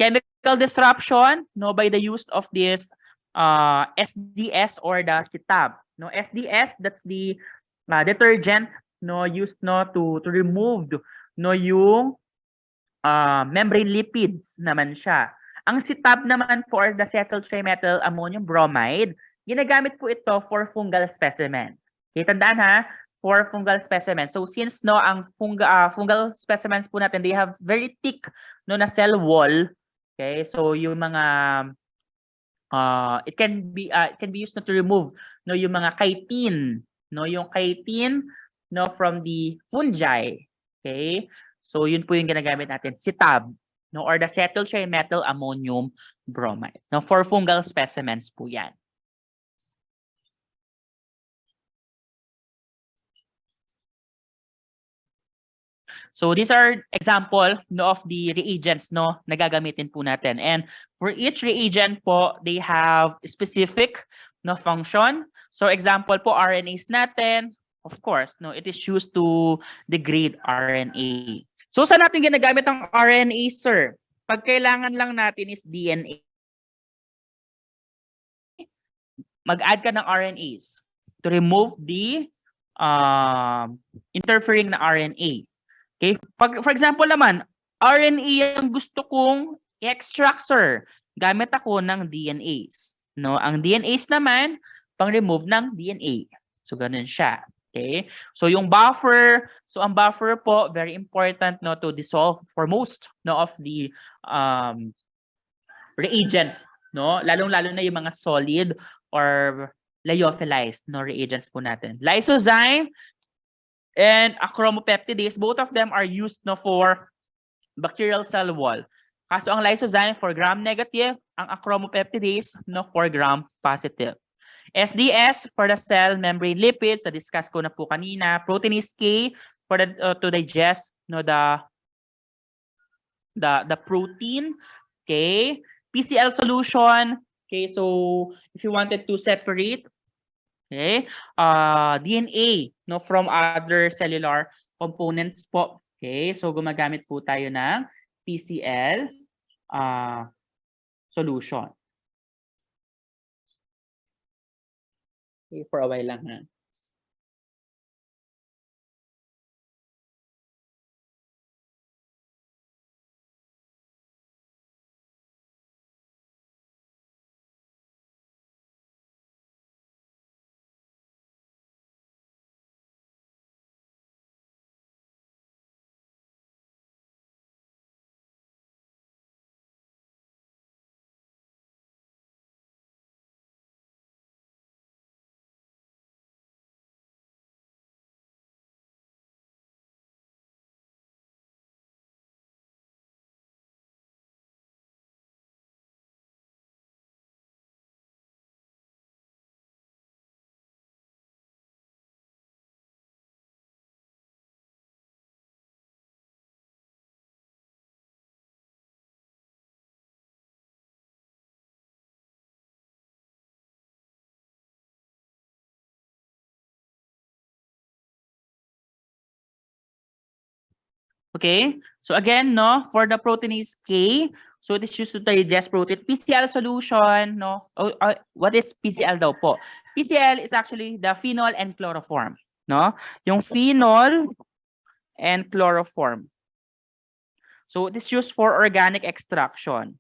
Chemical disruption, no, by the use of this SDS or the kitab. No, SDS, that's the detergent, no, used, no, to remove, no, yung membrane lipids naman siya. Ang sitab naman for the cetyl trimethyl ammonium bromide, ginagamit po ito for fungal specimen. Okay, tandaan ha, for fungal specimen. So since, no, ang fungal specimens po natin, they have very thick, no, na cell wall. Okay, so yung mga it can be used, no, to remove, no, yung mga chitin, no, yung chitin, no, from the fungi. Okay, so yun po yung ginagamit natin, sitab, no, or the cetyl trimethyl ammonium bromide. No, for fungal specimens po yan. So these are example, no, of the reagents, no, na gagamitin po natin. And for each reagent po, they have specific, no, function. So example po, RNAs natin, of course, no, it is used to degrade RNA. So saan natin ginagamit ang RNA, sir? Pag kailangan lang natin is DNA. Mag-add ka ng RNAs to remove the interfering na RNA. Okay? For example naman, RNA ang gusto kong i-extract, sir. Gamit ako ng DNAs. No? Ang DNAs naman, pang-remove ng DNA. So, ganun siya. Okay? So, yung buffer, so ang buffer po, very important, no, to dissolve for most, no, of the reagents. No? Lalong-lalo na yung mga solid or lyophilized, no, reagents po natin. Lysozyme and achromopeptidase, both of them are used, no, for bacterial cell wall. Kaso ang lysozyme for gram-negative, ang achromopeptidase, no, for gram-positive. SDS for the cell membrane lipids, na-discuss ko na po kanina. Proteinase K for the to digest the protein. Okay. PCL solution. Okay, so if you wanted to separate DNA from other cellular components po. Okay, so gumagamit po tayo ng PCL solution. Okay, for a while lang ha. Okay, so again, for the proteinase K, so it is used to digest protein. PCL solution, what is PCL daw po? PCL is actually the phenol and chloroform, yung phenol and chloroform. So it is used for organic extraction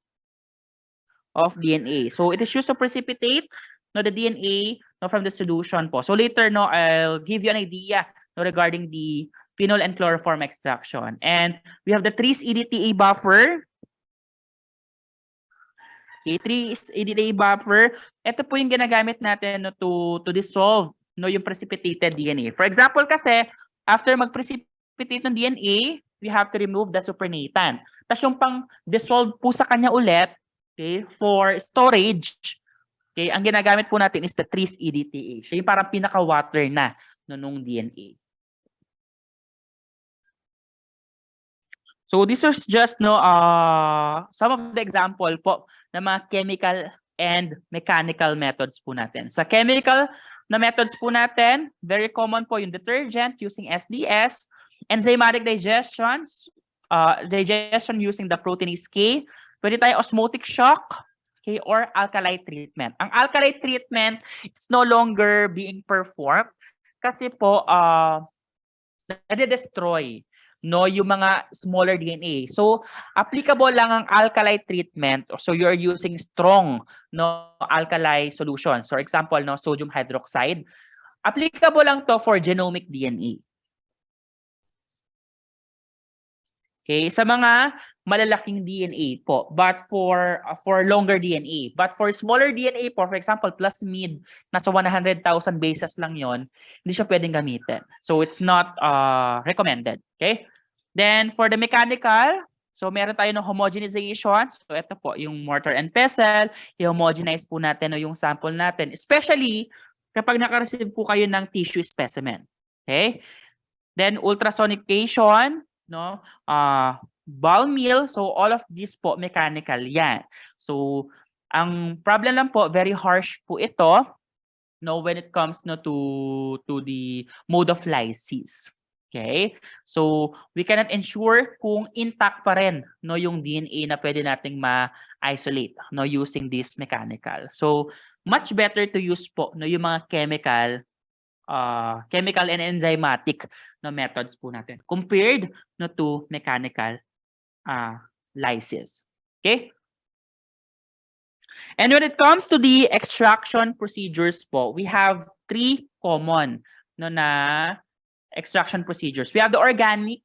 of DNA. So it is used to precipitate the DNA from the solution po. So later, I'll give you an idea regarding the phenol and chloroform extraction. And we have the 3-EDTA buffer. Okay, 3-EDTA buffer. Ito po yung ginagamit natin to dissolve yung precipitated DNA. For example kasi, after mag-precipitate ng DNA, we have to remove the supernatant. Tapos yung pang-dissolve po sa kanya ulit, okay, for storage, okay, ang ginagamit po natin is the 3-EDTA. Siya yung parang pinaka-water na nung DNA. So this is just some of the example po ng mga chemical and mechanical methods po natin. Sa chemical na methods po natin, very common po yung detergent using SDS, enzymatic digestion using the proteinase K, pwede tayo osmotic shock, okay, or alkali treatment. Ang alkali treatment is no longer being performed kasi po nade-destroy yung mga smaller DNA. So, applicable lang ang alkali treatment. So, you're using strong alkali solutions. For example, sodium hydroxide. Applicable lang to for genomic DNA. Okay, sa mga malalaking DNA po, but for longer DNA. But for smaller DNA po, for example, plasmid, nasa 100,000 bases lang yon, hindi siya pwedeng gamitin. So it's not recommended. Okay? Then for the mechanical, so meron tayo ng homogenization. So ito po, yung mortar and pestle, i-homogenize po natin yung sample natin, especially kapag naka-receive po kayo ng tissue specimen. Okay? Then ultrasonication, ball mill, so all of this po mechanical yan. So ang problem lang po, very harsh po ito when it comes to the mode of lysis. Okay? So we cannot ensure kung intact pa rin yung DNA na pwede nating ma-isolate using this mechanical. So much better to use po yung mga chemical and enzymatic methods po natin compared to mechanical lysis. Okay? And when it comes to the extraction procedures po, we have 3 common na extraction procedures. We have the organic,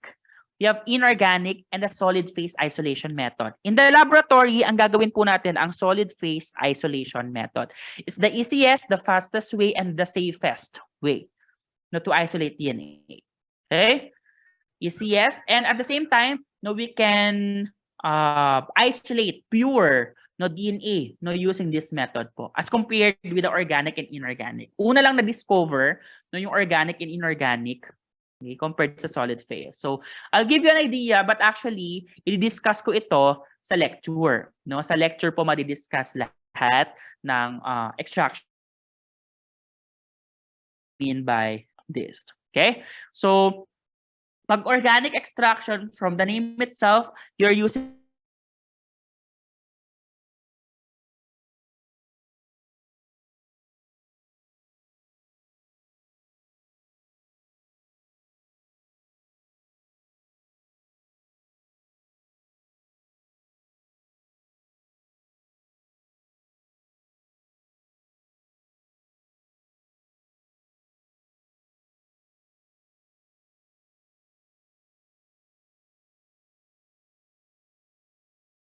we have inorganic, and the solid phase isolation method. In the laboratory, ang gagawin po natin ang solid phase isolation method. It's the easiest, the fastest way, and the safest way to isolate DNA. Okay? Easiest, and at the same time, we can isolate pure no DNA no using this method po as compared with the organic and inorganic. Una lang na-discover no yung organic and inorganic, okay, compared sa solid phase. So I'll give you an idea, but actually i-discuss ko ito sa lecture, no? Sa lecture po madi-discuss lahat ng extraction mean by this. Okay? So pag organic extraction, from the name itself, you're using